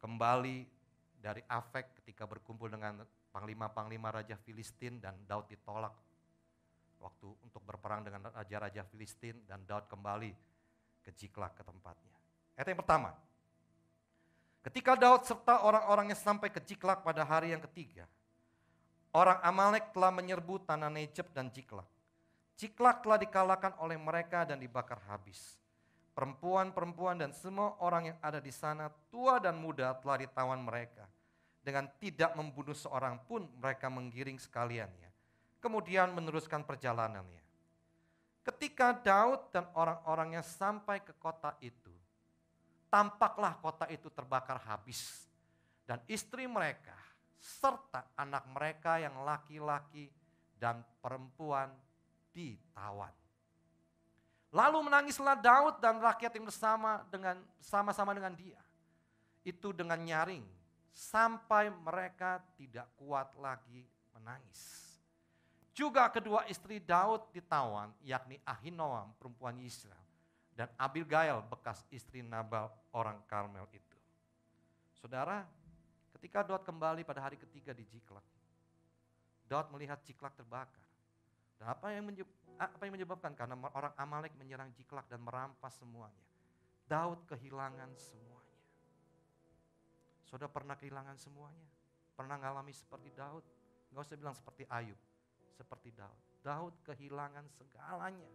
kembali dari Afek ketika berkumpul dengan panglima-panglima Raja Filistin dan Daud ditolak waktu untuk berperang dengan raja-raja Filistin dan Daud kembali ke Ziklag ke tempatnya. Ayat yang pertama. Ketika Daud serta orang-orangnya sampai ke Ziklag pada hari yang ketiga, orang Amalek telah menyerbu tanah Negeb dan Ziklag. Ziklag telah dikalahkan oleh mereka dan dibakar habis. Perempuan-perempuan dan semua orang yang ada di sana, tua dan muda, telah ditawan mereka. Dengan tidak membunuh seorang pun mereka menggiring sekaliannya. Kemudian meneruskan perjalanannya. Ketika Daud dan orang-orangnya sampai ke kota itu, tampaklah kota itu terbakar habis. Dan istri mereka serta anak mereka yang laki-laki dan perempuan ditawan. Lalu menangislah Daud dan rakyat yang sama-sama dengan dia. Itu dengan nyaring sampai mereka tidak kuat lagi menangis. Juga kedua istri Daud ditawan, yakni Ahinoam perempuan Israel dan Abigail bekas istri Nabal orang Karmel itu. Saudara, ketika Daud kembali pada hari ketiga di Ziklag, Daud melihat Ziklag terbakar. Dan apa yang menyebabkan? Karena orang Amalek menyerang Ziklag dan merampas semuanya. Daud kehilangan semuanya. Saudara pernah kehilangan semuanya? Pernah ngalami seperti Daud? Gak usah bilang seperti Ayub. Seperti Daud. Daud kehilangan segalanya.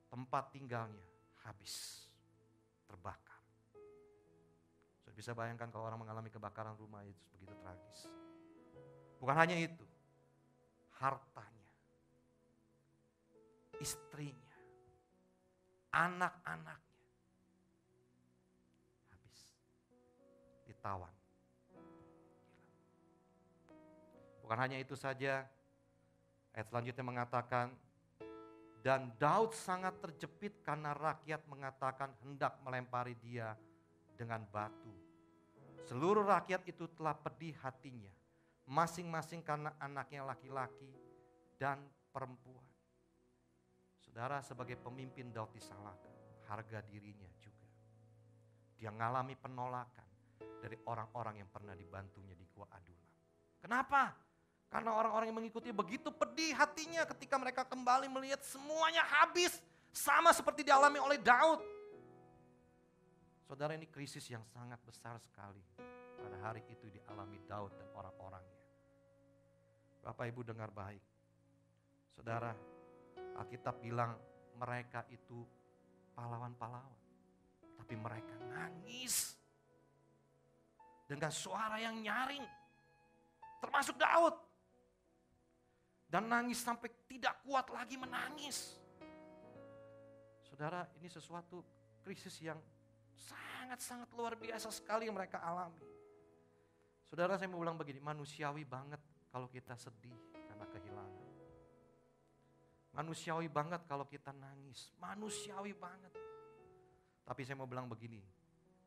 Tempat tinggalnya habis. Terbakar. Sudah bisa bayangkan kalau orang mengalami kebakaran rumah itu begitu tragis. Bukan hanya itu. Hartanya. Istrinya. Anak-anaknya. Habis. Ditawan. Bukan hanya itu saja, ayat selanjutnya mengatakan, dan Daud sangat terjepit karena rakyat mengatakan hendak melempari dia dengan batu. Seluruh rakyat itu telah pedih hatinya, masing-masing karena anaknya laki-laki dan perempuan. Saudara, sebagai pemimpin Daud disalahkan, harga dirinya juga. Dia ngalami penolakan dari orang-orang yang pernah dibantunya di Gua Adulam. Kenapa? Karena orang-orang yang mengikuti begitu pedih hatinya ketika mereka kembali melihat semuanya habis. Sama seperti dialami oleh Daud. Saudara, ini krisis yang sangat besar sekali. Pada hari itu dialami Daud dan orang-orangnya. Bapak Ibu dengar baik. Saudara, Alkitab bilang mereka itu pahlawan-pahlawan. Tapi mereka nangis. Dengan suara yang nyaring. Termasuk Daud. Dan nangis sampai tidak kuat lagi menangis. Saudara, ini sesuatu krisis yang sangat-sangat luar biasa sekali yang mereka alami. Saudara, saya mau bilang begini, manusiawi banget kalau kita sedih karena kehilangan. Manusiawi banget kalau kita nangis, manusiawi banget. Tapi saya mau bilang begini,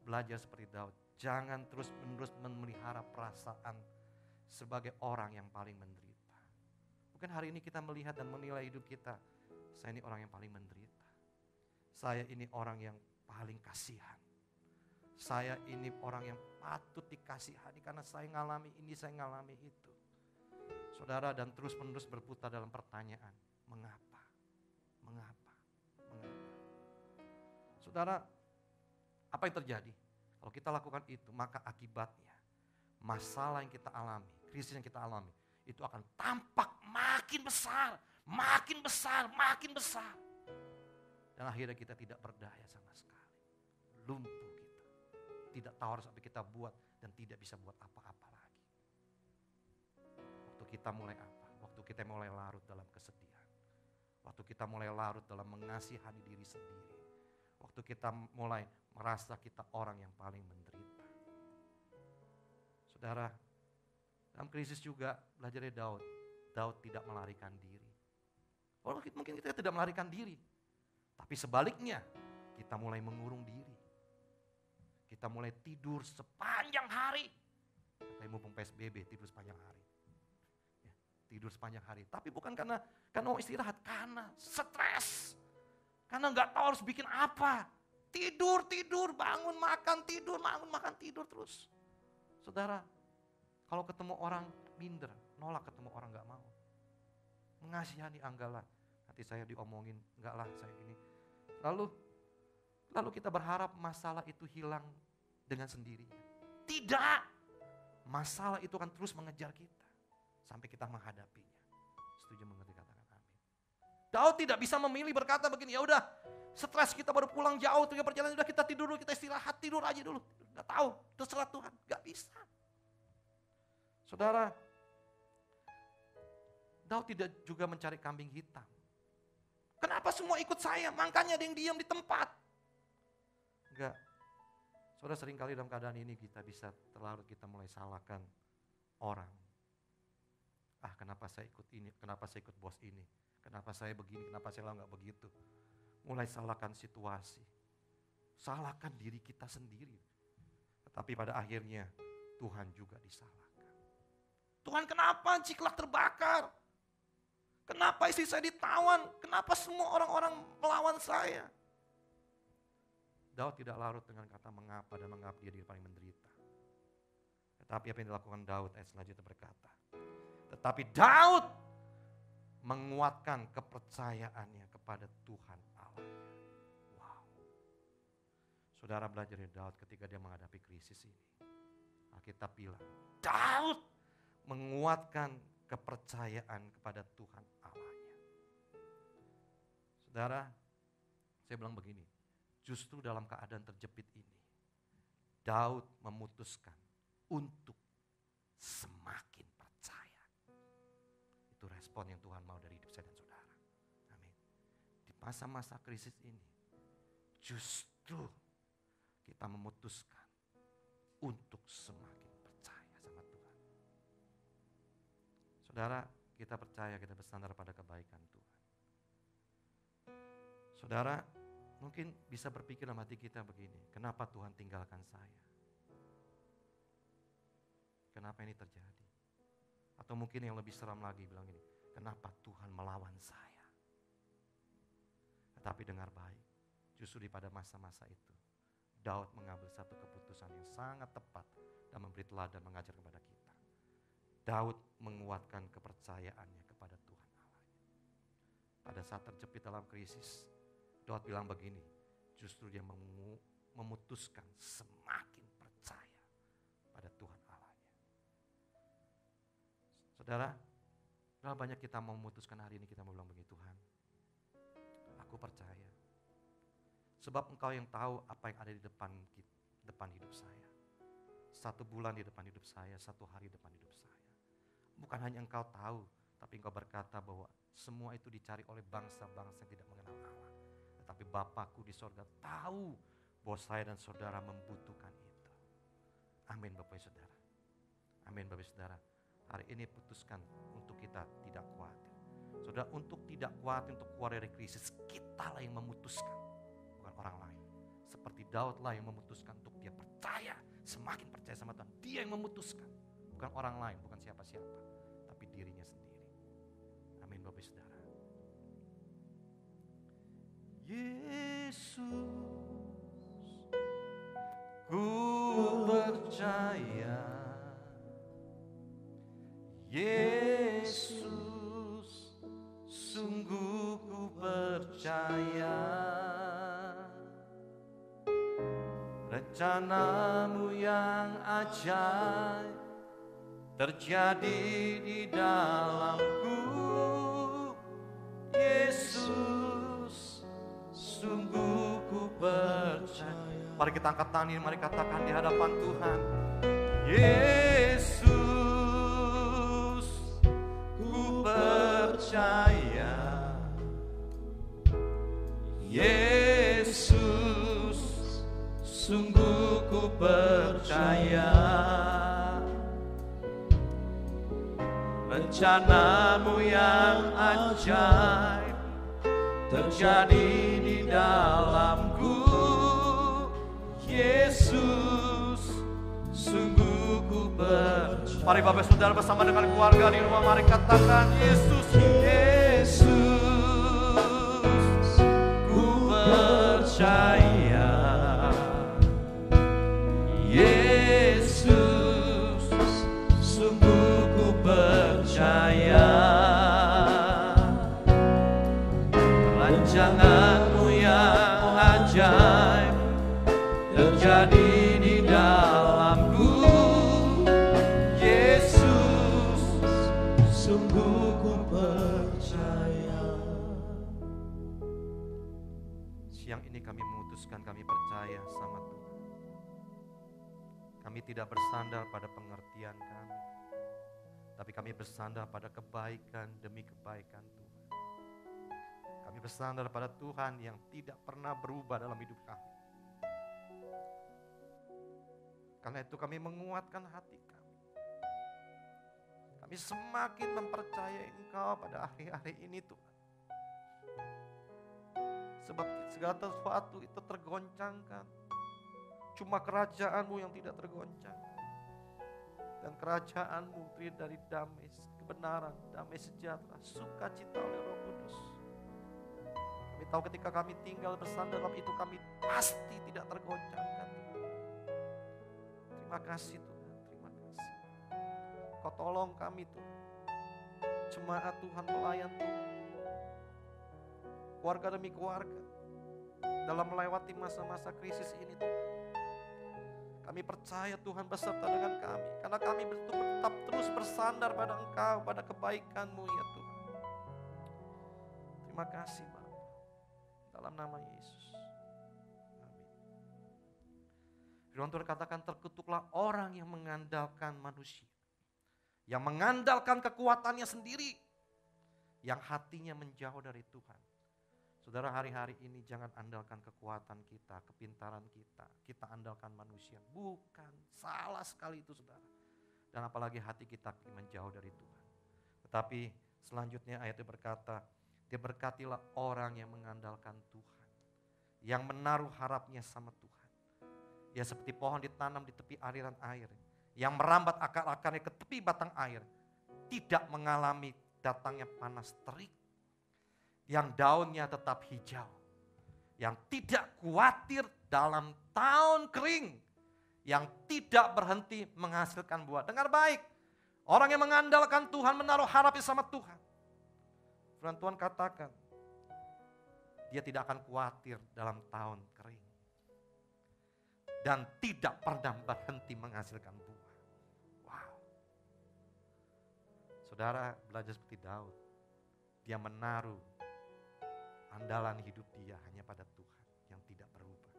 belajar seperti Daud, jangan terus-menerus memelihara perasaan sebagai orang yang paling menderita. Mungkin hari ini kita melihat dan menilai hidup kita, saya ini orang yang paling menderita. Saya ini orang yang paling kasihan. Saya ini orang yang patut dikasihani karena saya ngalami ini, saya ngalami itu. Saudara, dan terus-menerus berputar dalam pertanyaan, mengapa? Mengapa? Mengapa? Saudara, apa yang terjadi? Kalau kita lakukan itu, maka akibatnya masalah yang kita alami, krisis yang kita alami, itu akan tampak makin besar, makin besar, makin besar. Dan akhirnya kita tidak berdaya sama sekali. Lumpuh kita. Tidak tahu harus apa kita buat dan tidak bisa buat apa-apa lagi. Waktu kita mulai apa? Waktu kita mulai larut dalam kesedihan. Waktu kita mulai larut dalam mengasihani diri sendiri. Waktu kita mulai merasa kita orang yang paling menderita. Saudara, dalam krisis juga belajar dari Daud. Daud tidak melarikan diri. Mungkin kita tidak melarikan diri. Tapi sebaliknya, kita mulai mengurung diri. Kita mulai tidur sepanjang hari. Katanya mumpung PSBB, tidur sepanjang hari. Ya, tidur sepanjang hari. Tapi bukan karena mau istirahat, karena stres. Karena nggak tahu harus bikin apa. Tidur, bangun, makan, tidur terus. Saudara, kalau ketemu orang minder, nolak ketemu orang nggak mau. Mengasihani anggalan. Nanti saya diomongin, enggak lah saya ini. Lalu kita berharap masalah itu hilang dengan sendirinya. Tidak. Masalah itu akan terus mengejar kita. Sampai kita menghadapinya. Setuju mengerti, katakan amin. Daud tidak bisa memilih berkata begini, ya udah stres kita baru pulang jauh, tiga perjalanan, udah kita tidur dulu, kita istirahat, tidur aja dulu. Gak tahu, terserah Tuhan, gak bisa. Saudara, Daud tidak juga mencari kambing hitam. Kenapa semua ikut saya? Makanya ada yang diam di tempat. Enggak. Saudara, seringkali dalam keadaan ini kita bisa terlarut, kita mulai salahkan orang. Kenapa saya ikut ini? Kenapa saya ikut bos ini? Kenapa saya begini? Kenapa saya enggak begitu? Mulai salahkan situasi. Salahkan diri kita sendiri. Tetapi pada akhirnya Tuhan juga disalahkan. Tuhan, kenapa Ciklak terbakar? Kenapa istri saya ditawan? Kenapa semua orang-orang melawan saya? Daud tidak larut dengan kata mengapa dan menganggap dia paling menderita. Tetapi apa yang dilakukan Daud ayat selanjutnya berkata. Tetapi Daud menguatkan kepercayaannya kepada Tuhan Allahnya. Wow. Saudara, belajar dari Daud ketika dia menghadapi krisis ini. Alkitab bilang, Daud menguatkan kepercayaan kepada Tuhan Allahnya. Saudara, saya bilang begini, justru dalam keadaan terjepit ini, Daud memutuskan untuk semakin percaya. Itu respon yang Tuhan mau dari hidup saya dan saudara. Amin. Di masa-masa krisis ini, justru kita memutuskan untuk semakin percaya sama Tuhan. Saudara, kita percaya, kita bersandar pada kebaikan Tuhan. Saudara, mungkin bisa berpikir dalam hati kita begini, kenapa Tuhan tinggalkan saya? Kenapa ini terjadi? Atau mungkin yang lebih seram lagi bilang ini, kenapa Tuhan melawan saya? Tetapi dengar baik, Justru pada masa-masa itu, Daud mengambil satu keputusan yang sangat tepat dan memberi teladan mengajar kepada kita. Daud menguatkan kepercayaannya kepada Tuhan Allahnya. Pada saat terjepit dalam krisis, Daud bilang begini, justru dia memutuskan semakin percaya pada Tuhan Allahnya. Saudara, berapa banyak kita mau memutuskan hari ini, kita mau bilang begini, Tuhan, aku percaya. Sebab Engkau yang tahu apa yang ada di depan hidup saya. 1 bulan di depan hidup saya, 1 hari di depan hidup saya. Bukan hanya Engkau tahu, tapi Engkau berkata bahwa semua itu dicari oleh bangsa-bangsa yang tidak mengenal Allah. Tetapi Bapakku di sorga tahu bahwa saya dan saudara membutuhkan itu. Amin Bapak Ibu Saudara. Amin Bapak Ibu Saudara. Hari ini putuskan untuk kita tidak khawatir. Saudara, untuk tidak khawatir, untuk keluar dari krisis, kita lah yang memutuskan. Bukan orang lain. Seperti Daud lah yang memutuskan untuk dia percaya. Semakin percaya sama Tuhan. Dia yang memutuskan. Bukan orang lain, bukan siapa-siapa. Tapi dirinya sendiri. Amin Bapak Saudara. Yesus, ku percaya. Yesus, sungguh ku percaya. Rencanamu yang ajaib terjadi di dalamku. Yesus, sungguh ku percaya. Mari kita angkat tangan, mari katakan di hadapan Tuhan. Yesus, ku percaya. Yesus, sungguh ku percaya. Rencanamu yang ajaib terjadi di dalamku. Yesus, sungguh ku percaya. Mari Bapak Saudara bersama dengan keluarga di rumah, mari katakan Yesus, Yesus, ku percaya. Yesus, sungguh ku percaya. Rancanganmu yang ajaib terjadi di dalamku. Yesus, sungguh ku percaya. Siang ini kami memutuskan, kami percaya sama Tuhan. Kami tidak bersandar pada pengertian kami, tapi kami bersandar pada kebaikan demi kebaikan Tuhan. Kami bersandar pada Tuhan yang tidak pernah berubah dalam hidup kami. Karena itu kami menguatkan hati kami. Kami semakin mempercayai Engkau pada hari-hari ini Tuhan. Sebab segala sesuatu itu tergoncangkan. Cuma kerajaan-Mu yang tidak tergoncang. Dan kerajaan-Mu terdiri dari damai, kebenaran, damai sejahtera, sukacita oleh Roh Kudus. Kami tahu ketika kami tinggal bersandar dalam itu, kami pasti tidak tergoncangkan. Terima kasih Tuhan, terima kasih. Kau tolong kami Tuhan. Jemaat Tuhan, pelayan Tuhan. Keluarga demi keluarga. Dalam melewati masa-masa krisis ini Tuhan. Kami percaya Tuhan beserta dengan kami. Karena kami tetap terus bersandar pada Engkau, pada kebaikan-Mu ya Tuhan. Terima kasih Bapa. Dalam nama Yesus. Amin. Firman Tuhan katakan, terkutuklah orang yang mengandalkan manusia. Yang mengandalkan kekuatannya sendiri. Yang hatinya menjauh dari Tuhan. Saudara, hari-hari ini jangan andalkan kekuatan kita, kepintaran kita. Kita andalkan manusia. Bukan, salah sekali itu saudara. Dan apalagi hati kita menjauh dari Tuhan. Tetapi selanjutnya ayat itu berkata, dia berkatilah orang yang mengandalkan Tuhan. Yang menaruh harapnya sama Tuhan. Dia seperti pohon ditanam di tepi aliran air. Yang merambat akar-akarnya ke tepi batang air. Tidak mengalami datangnya panas terik. Yang daunnya tetap hijau. yang tidak khawatir dalam tahun kering, yang tidak berhenti menghasilkan buah. Dengar baik, orang yang mengandalkan Tuhan, menaruh harapnya sama Tuhan. Firman Tuhan katakan, dia tidak akan khawatir dalam tahun kering. Dan tidak pernah berhenti menghasilkan buah. Wow. Saudara belajar seperti Daud. Dia menaruh andalan hidup dia hanya pada Tuhan yang tidak berubah.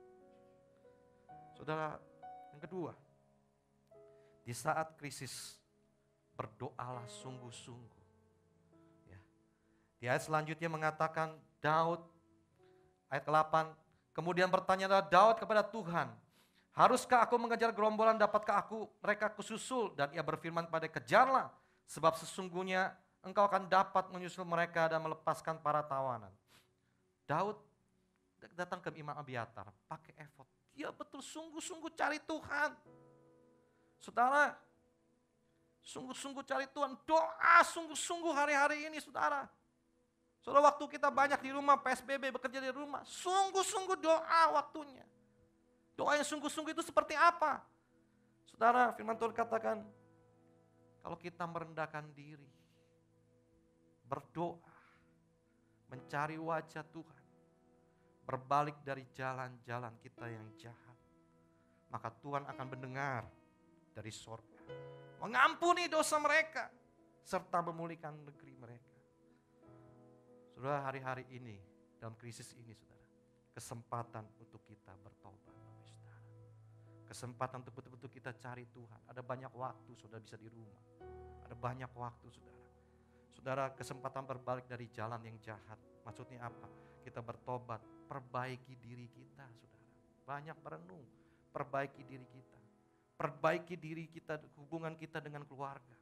Saudara, yang kedua, di saat krisis berdoalah sungguh-sungguh. Ya. Di ayat selanjutnya mengatakan Daud, ayat ke-8, kemudian bertanyalah Daud kepada Tuhan, haruskah aku mengejar gerombolan, dapatkah mereka kususul? Dan ia berfirman pada kejarlah, sebab sesungguhnya engkau akan dapat menyusul mereka dan melepaskan para tawanan. Daud datang ke Imam Abiatar pakai efod. Dia betul sungguh-sungguh cari Tuhan. Saudara, sungguh-sungguh cari Tuhan. Doa sungguh-sungguh hari-hari ini saudara. Saudara, waktu kita banyak di rumah, PSBB, bekerja di rumah, sungguh-sungguh doa waktunya. Doa yang sungguh-sungguh itu seperti apa? Saudara, firman Tuhan katakan, kalau kita merendahkan diri, berdoa, mencari wajah Tuhan, berbalik dari jalan-jalan kita yang jahat, maka Tuhan akan mendengar dari sorga, mengampuni dosa mereka, serta memulihkan negeri mereka. Saudara, hari-hari ini, dalam krisis ini saudara, kesempatan untuk kita bertobat. Saudara. Kesempatan untuk betul-betul kita cari Tuhan. Ada banyak waktu saudara bisa di rumah. Ada banyak waktu saudara. Saudara, kesempatan berbalik dari jalan yang jahat. Maksudnya apa? Kita bertobat, perbaiki diri kita saudara. Banyak berenung, perbaiki diri kita. Perbaiki diri kita, hubungan kita dengan keluarga.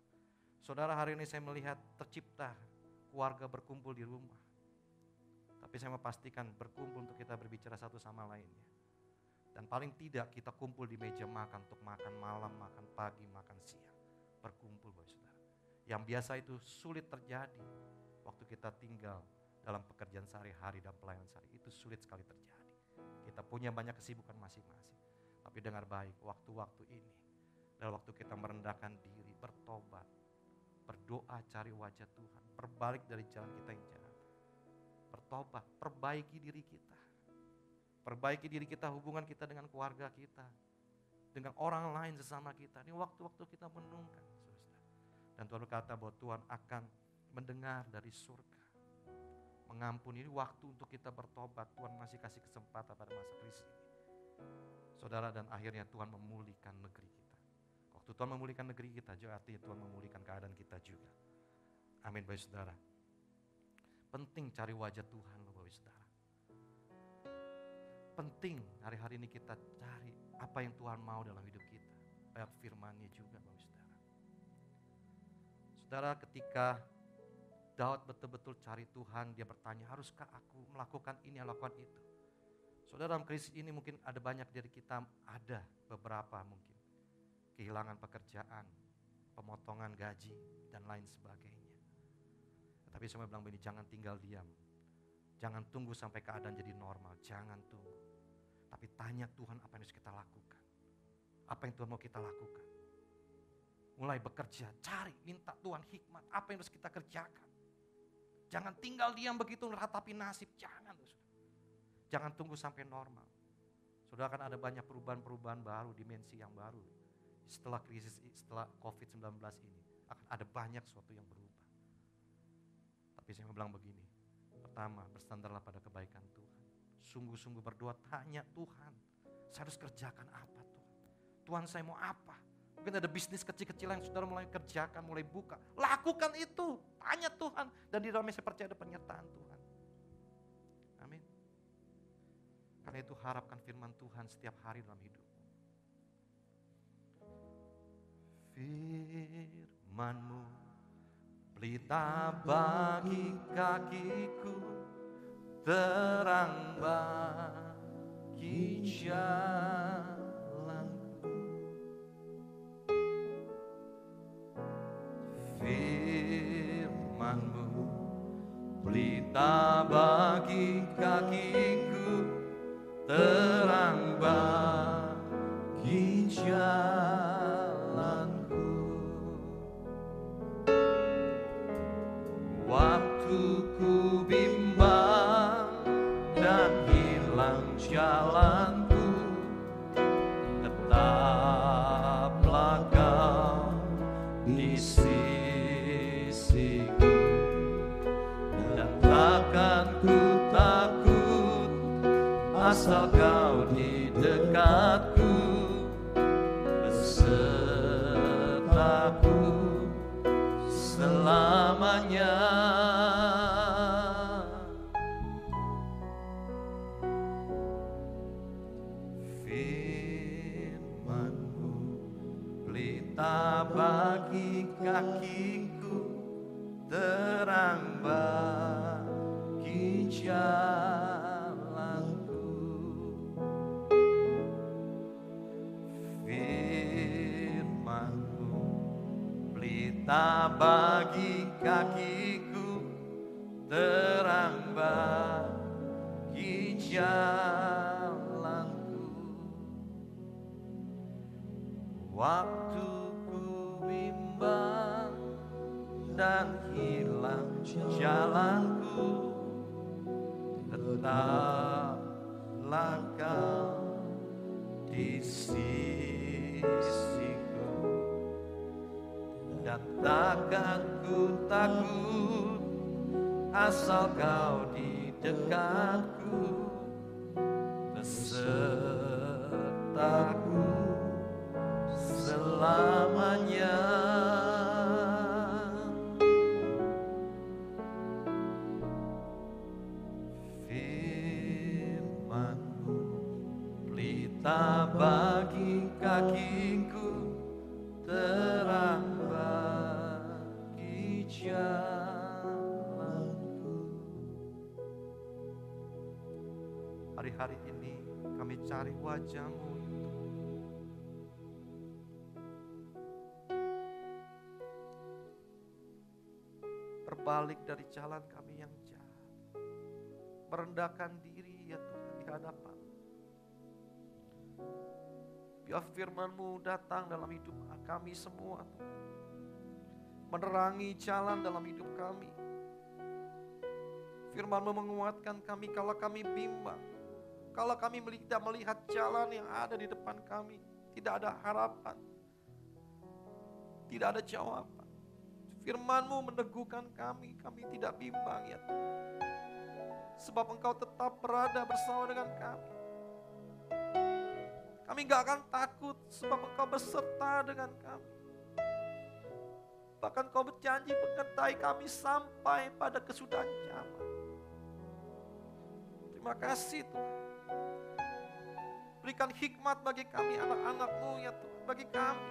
Saudara, hari ini saya melihat tercipta keluarga berkumpul di rumah. Tapi saya mau pastikan berkumpul untuk kita berbicara satu sama lainnya. Dan paling tidak kita kumpul di meja makan untuk makan malam, makan pagi, makan siang. Berkumpul Bapak Saudara. Yang biasa itu sulit terjadi waktu kita tinggal dalam pekerjaan sehari-hari dan pelayanan sehari. Itu sulit sekali terjadi. Kita punya banyak kesibukan masing-masing. Tapi dengar baik, waktu-waktu ini adalah waktu kita merendahkan diri, bertobat, berdoa cari wajah Tuhan, berbalik dari jalan kita yang jahat. Bertobat, perbaiki diri kita. Perbaiki diri kita, hubungan kita dengan keluarga kita. Dengan orang lain sesama kita. Ini waktu-waktu kita menungkan. Dan Tuhan berkata bahwa Tuhan akan mendengar dari surga. Mengampuni, ini waktu untuk kita bertobat. Tuhan masih kasih kesempatan pada masa krisis ini. Saudara, dan akhirnya Tuhan memulihkan negeri kita. Waktu Tuhan memulihkan negeri kita, juga artinya Tuhan memulihkan keadaan kita juga. Amin Bapak Saudara. Penting cari wajah Tuhan loh Bapak Saudara. Penting hari-hari ini kita cari apa yang Tuhan mau dalam hidup kita. Lewat firman-Nya juga Bapak Saudara. Saudara, ketika Daud betul-betul cari Tuhan, dia bertanya, haruskah aku melakukan ini, melakukan itu. Saudara, dalam krisis ini mungkin ada banyak dari kita, ada beberapa mungkin. Kehilangan pekerjaan, pemotongan gaji, dan lain sebagainya. Tapi saya bilang begini, jangan tinggal diam. Jangan tunggu sampai keadaan jadi normal, jangan tunggu. Tapi tanya Tuhan apa yang harus kita lakukan. Apa yang Tuhan mau kita lakukan. Mulai bekerja, cari, minta Tuhan hikmat, apa yang harus kita kerjakan. Jangan tinggal diam begitu meratapi nasib, jangan. Jangan tunggu sampai normal. Sudah kan ada banyak perubahan-perubahan baru, dimensi yang baru. Setelah krisis, setelah COVID-19 ini, akan ada banyak sesuatu yang berubah. Tapi saya mau bilang begini, pertama bersandarlah pada kebaikan Tuhan. Sungguh-sungguh berdoa, tanya Tuhan, saya harus kerjakan apa Tuhan? Tuhan saya mau apa? Mungkin ada bisnis kecil-kecil yang saudara mulai kerjakan, mulai buka. Lakukan itu, tanya Tuhan. Dan di dalamnya saya percaya ada penyertaan Tuhan. Amin. Karena itu harapkan firman Tuhan setiap hari dalam hidup. Firman-Mu pelita bagi kakiku, terang bagi jalanku. Firman-Mu pelita bagi kakiku, terang bagi jalanku. Waktu ku bimbang dan hilang jalanku, tetaplah Kau di sisiku, dan takkan ku takut asal Kau di dekatku, besertaku selamanya. Firman-Mu pelita bagi kakiku, terang bagi jalanku. Firman-Mu pelita bagi kakiku, terang bagi jalanku. Waktu ku bimbang dan hilang jalanku, tetaplah Kau di sisiku, dan takkan ku takut asal Kau di dekatku, besertaku selamanya. Firman-Mu pelita bagi kakiku, terang bagi jalanku. Hari-hari ini kami cari wajah-Mu, ya Tuhan. Berbalik dari jalan kami yang jahat, merendahkan diri ya Tuhan di hadapan. Biar firman-Mu datang dalam hidup kami semua, Tuhan. Menerangi jalan dalam hidup kami. Firman-Mu menguatkan kami kalau kami bimbang, kalau kami tidak melihat jalan yang ada di depan kami, tidak ada harapan, tidak ada jawaban. Firman-Mu meneguhkan kami tidak bimbang ya Tuhan. Sebab Engkau tetap berada bersama dengan kami. Kami gak akan takut sebab Engkau beserta dengan kami. Bahkan Kau berjanji menyertai kami sampai pada kesudahan zaman. Terima kasih Tuhan. Berikan hikmat bagi kami anak-anak-Mu ya Tuhan, bagi kami.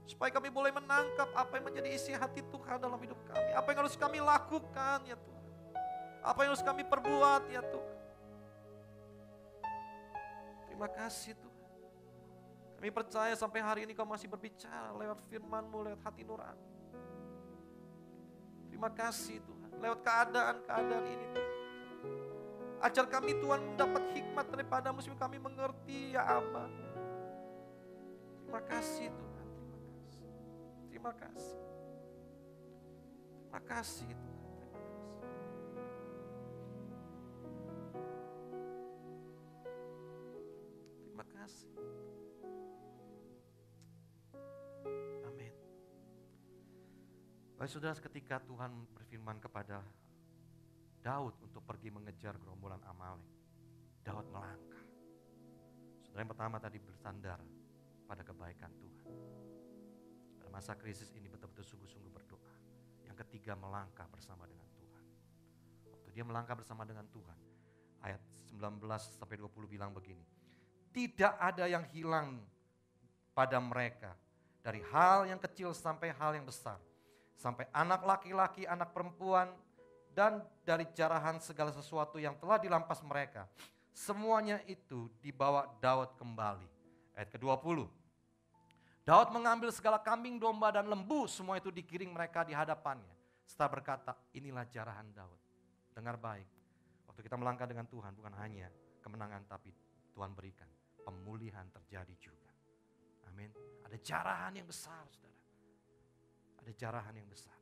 Supaya kami boleh menangkap apa yang menjadi isi hati Tuhan dalam hidup kami. Apa yang harus kami lakukan ya Tuhan. Apa yang harus kami perbuat ya Tuhan. Terima kasih Tuhan. Kami percaya sampai hari ini Kau masih berbicara lewat firman-Mu, lewat hati nurani. Terima kasih Tuhan. Lewat keadaan-keadaan ini Tuhan. Ajar kami Tuhan mendapat hikmat daripada-Mu supaya kami mengerti ya Abba. Terima kasih Tuhan. Terima kasih. Terima kasih Tuhan. Terima kasih. Amin. Baik saudara, ketika Tuhan berfirman kepada Daud untuk pergi mengejar gerombolan Amalek, Daud melangkah. Saudara, yang pertama tadi bersandar pada kebaikan Tuhan. Masa krisis ini betul-betul sungguh-sungguh berdoa. Yang ketiga, melangkah bersama dengan Tuhan. Waktu dia melangkah bersama dengan Tuhan, ayat 19-20 bilang begini. Tidak ada yang hilang pada mereka, dari hal yang kecil sampai hal yang besar. Sampai anak laki-laki, anak perempuan, dan dari jarahan segala sesuatu yang telah dirampas mereka. Semuanya itu dibawa Daud kembali. Ayat ke-20. Daud mengambil segala kambing, domba, dan lembu, semua itu digiring mereka di hadapannya. Setelah berkata, inilah jarahan Daud. Dengar baik, waktu kita melangkah dengan Tuhan bukan hanya kemenangan, tapi Tuhan berikan pemulihan terjadi juga. Amin. Ada jarahan yang besar, saudara. Ada jarahan yang besar.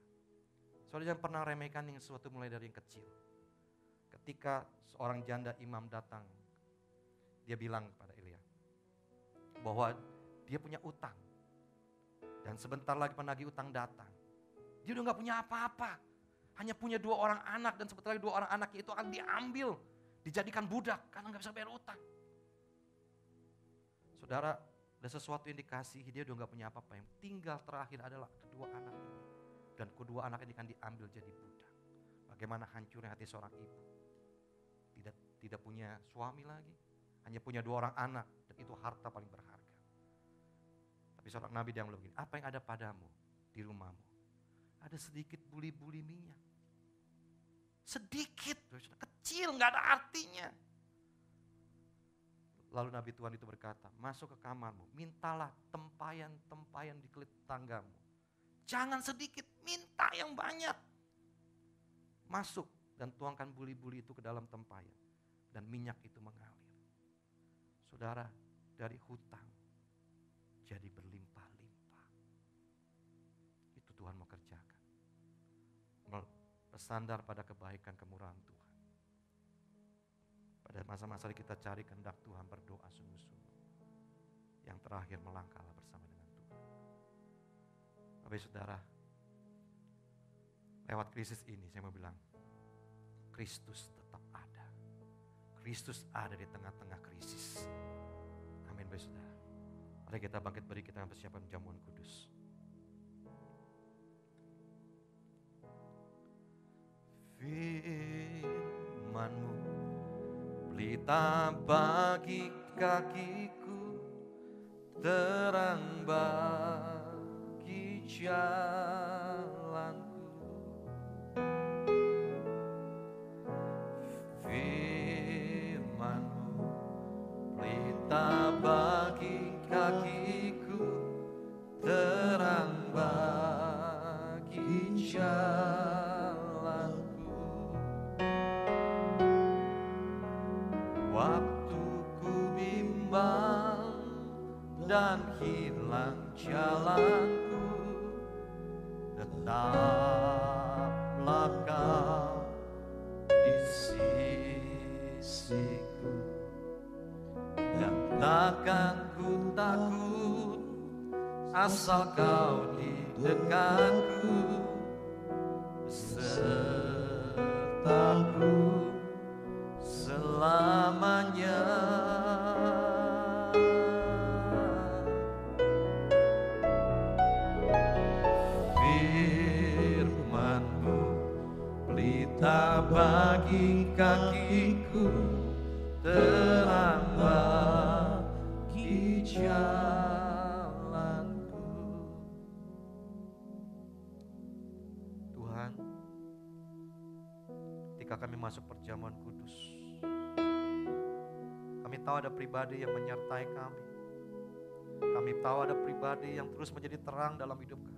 Saudara jangan pernah remehkan yang sesuatu mulai dari yang kecil. Ketika seorang janda imam datang, dia bilang kepada Elia bahwa dia punya utang. Dan sebentar lagi penagih utang datang. Dia udah gak punya apa-apa. Hanya punya 2 orang anak, dan sebentar lagi 2 orang anaknya itu akan diambil, dijadikan budak karena gak bisa bayar utang. Saudara, ada sesuatu yang dikasihi, dia udah gak punya apa-apa. Yang tinggal terakhir adalah kedua anak ini. Dan kedua anak ini akan diambil jadi budak. Bagaimana hancurnya hati seorang ibu. Tidak punya suami lagi. Hanya punya 2 orang anak. Dan itu harta paling berharga. Tapi seorang nabi dia bilang begini, apa yang ada padamu di rumahmu? Ada sedikit buli-buli minyak. Sedikit, kecil, gak ada artinya. Lalu Nabi Tuhan itu berkata, masuk ke kamarmu, mintalah tempayan-tempayan di kulit tanggamu. Jangan sedikit, minta yang banyak. Masuk dan tuangkan buli-buli itu ke dalam tempayan. Dan minyak itu mengalir. Saudara, dari hutang jadi berlimpah-limpah. Itu Tuhan mau kerjakan. Bersandar pada kebaikan kemurahan Tuhan. Pada masa-masa kita cari kehendak Tuhan, berdoa sungguh-sungguh. Yang terakhir melangkahlah bersama dengan Tuhan. Bapak saudara, lewat krisis ini saya mau bilang, Kristus tetap ada. Kristus ada di tengah-tengah krisis. Amin Bapak saudara. Mari kita bangkit beri, kita persiapan jamuan kudus. Firman-Mu pelita bagi kakiku, terang bagi jalanku. Firman-Mu pelita bagi kakiku, terang bagi jalanku. Waktu ku bimbang dan hilang jalanku, tetaplah Kau di sisiku. Dan takkan ku takut, asal Kau di dekatku, besertaku selamanya. Firman-Mu pelita bagi kakiku, terang bagi jalanku. Tuhan, ketika kami masuk perjamuan kudus, kami tahu ada pribadi yang menyertai kami. Kami tahu ada pribadi yang terus menjadi terang dalam hidup kami.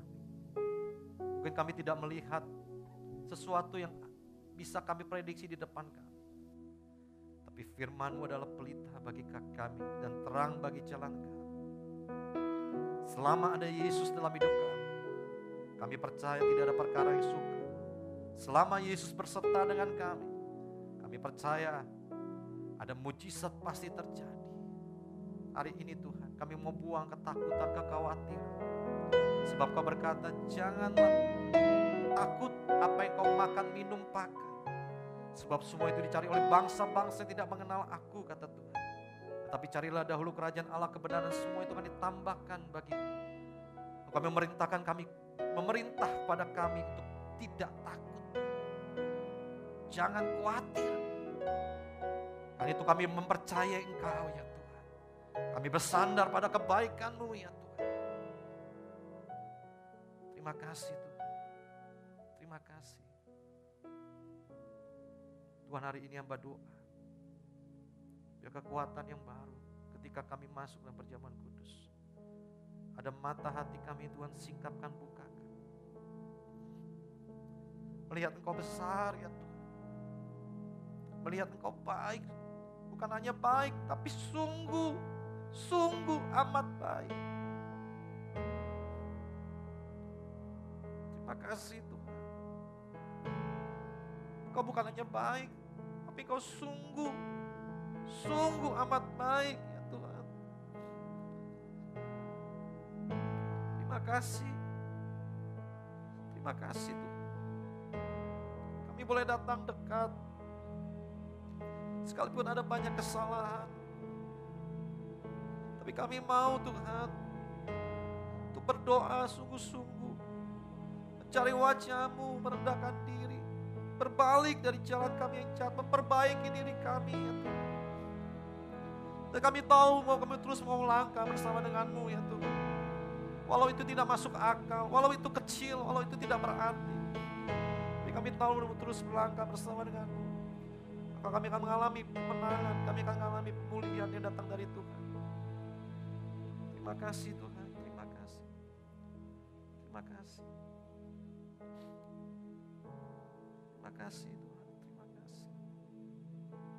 Mungkin kami tidak melihat sesuatu yang bisa kami prediksi di depan kami. Tapi firman-Mu adalah pelita bagi kaki kami dan terang bagi jalan kami. Selama ada Yesus dalam hidup kami percaya tidak ada perkara yang sukar. Selama Yesus berserta dengan kami percaya ada mujizat pasti terjadi. Hari ini Tuhan, kami mau buang ketakutan, kekhawatiran. Sebab Kau berkata, janganlah takut apa yang kau makan, minum, pakai. Sebab semua itu dicari oleh bangsa-bangsa yang tidak mengenal Aku, kata Tuhan. Tetapi carilah dahulu kerajaan Allah, kebenaran, semua itu akan ditambahkan bagimu. Kami memerintah pada kami untuk tidak takut. Jangan khawatir. Karena itu kami mempercayai Engkau ya Tuhan. Kami bersandar pada kebaikan-Mu ya Tuhan. Terima kasih Tuhan. Terima kasih. Tuhan, hari ini hamba doa. Biar kekuatan yang baru ketika kami masuk dalam perjamuan kudus. Ada mata hati kami Tuhan, singkapkan, bukakan. Melihat Engkau besar ya Tuhan. Melihat Engkau baik. bukan hanya baik, tapi sungguh amat baik. Terima kasih Tuhan. Engkau bukan hanya baik, tapi Engkau sungguh amat baik ya Tuhan. Terima kasih Tuhan. Kami boleh datang dekat, sekalipun ada banyak kesalahan, tapi kami mau Tuhan untuk berdoa sungguh-sungguh, mencari wajah-Mu, merendahkan diri, berbalik dari jalan kami yang jahat, memperbaiki diri kami ya Tuhan. Dan kami tahu bahwa kami terus mau langkah bersama dengan-Mu ya Tuhan. Walau itu tidak masuk akal, walau itu kecil, walau itu tidak berarti, tapi kami tahu terus melangkah bersama dengan-Mu. Maka kami akan mengalami kemenangan, kami akan mengalami pemulihan yang datang dari Tuhan. Terima kasih Tuhan, terima kasih. Terima kasih. Terima kasih Tuhan, terima kasih.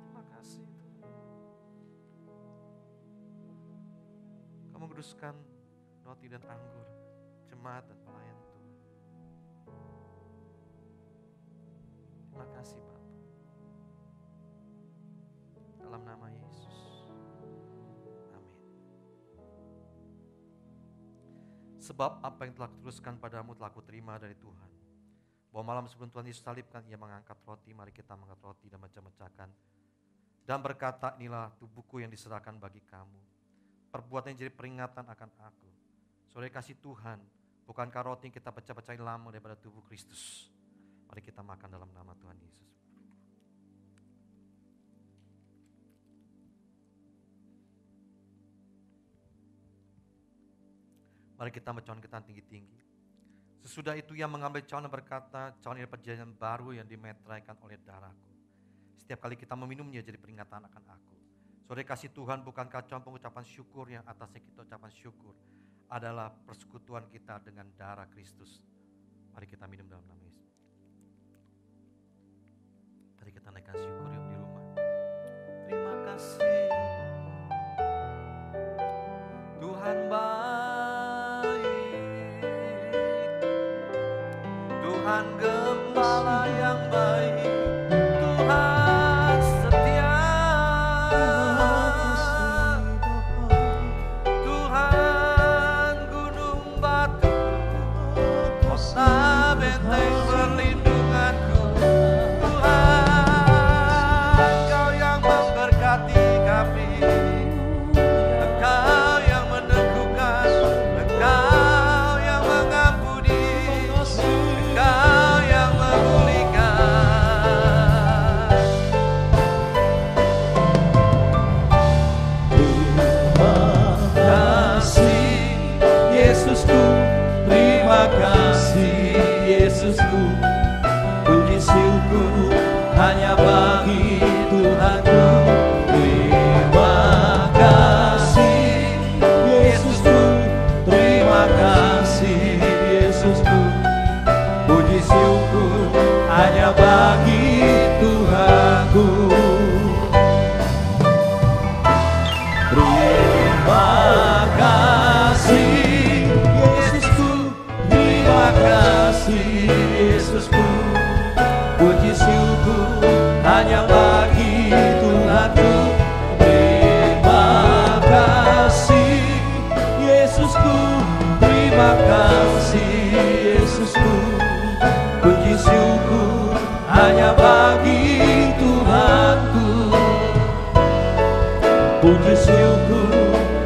Terima kasih Tuhan. Kamu kuduskan roti dan anggur, jemaat dan pelayan Tuhan. Terima kasih Bapa. Dalam nama Yesus. Amin. Sebab apa yang telah kutuliskan padamu telah kuterima dari Tuhan. Bahwa malam sebelum Tuhan Yesus salibkan, ia mengangkat roti, mari kita mengangkat roti dan mecah-mecahkan. Dan berkata, inilah tubuhku yang diserahkan bagi kamu. Perbuatan yang jadi peringatan akan aku. Saudara kasih Tuhan, bukankah roti yang kita pecah-pecahin lama daripada tubuh Kristus? Mari kita makan dalam nama Tuhan Yesus. Mari kita mencawan kita tinggi-tinggi. Sesudah itu ia mengambil cawan dan berkata, cawan ini perjanjian baru yang dimeteraikan oleh darahku. Setiap kali kita meminumnya jadi peringatan akan aku. Saudara kasih Tuhan, bukankah cawan pengucapan syukur yang atasnya kita ucapan syukur adalah persekutuan kita dengan darah Kristus. Mari kita minum dalam nama Yesus. Mari kita naikkan syukur yuk di rumah. Terima kasih Tuhan baik, Tuhan gembala yang baik, Tuhan setia, Tuhan gunung batu, kota benteng perlindunganku, Tuhan Kau yang memberkati kami, Engkau yang meneguhkan, Engkau yang mengampuni, Engkau yang memulihkan. Terima kasih Yesusku, terima kasih Yesusku, puji syukur hanya bagi Tuhanku. Terima kasih Yesusku, terima kasih Yesusku, puji syukur hanya bagi Tuhanku. Terima kasih Yesusku, terima kasih Yesusku, puji syukur hanya bagi Tuhanku. Terima kasih Yesusku, terima kasih Yesusku, puji syukur hanya bagi Tuhanku. Puji syukur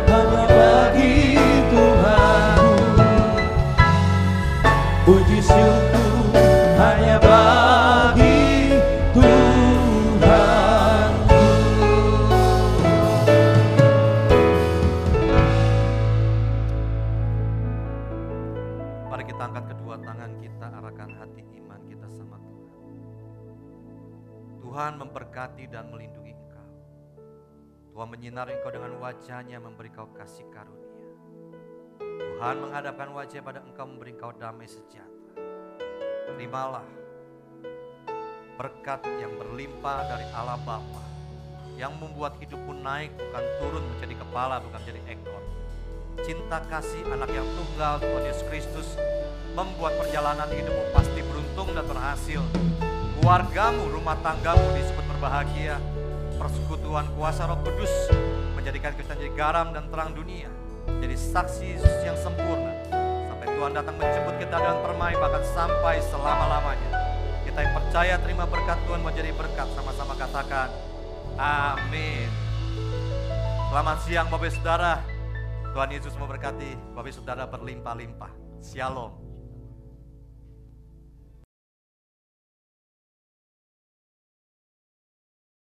hanya bagi Tuhanku. Puji syukur hanya bagi Tuhanku. Mari kita angkat kedua tangan kita, arahkan hati iman kita sama Tuhan. Tuhan memberkati dan melindungi engkau. Tuhan menyinari engkau dengan wajah-Nya, memberi kau kasih karunia. Tuhan menghadapkan wajah pada engkau, memberi engkau damai sejahtera. Terimalah berkat yang berlimpah dari Allah Bapa, yang membuat hidupmu naik, bukan turun menjadi kepala, bukan menjadi ekor. Cinta kasih anak yang tunggal Tuhan Yesus Kristus membuat perjalanan hidupmu pasti beruntung dan berhasil. Keluargamu, rumah tanggamu disebut berbahagia. Persekutuan kuasa Roh Kudus menjadikan kita jadi garam dan terang dunia, jadi saksi Yesus yang sempurna. Sampai Tuhan datang menjemput kita dengan permai, bahkan sampai selama-lamanya. Kita yang percaya terima berkat Tuhan menjadi berkat, sama-sama katakan amin. Selamat siang Bapak Saudara. Tuhan Yesus memberkati Bapak Saudara berlimpah-limpah. Shalom.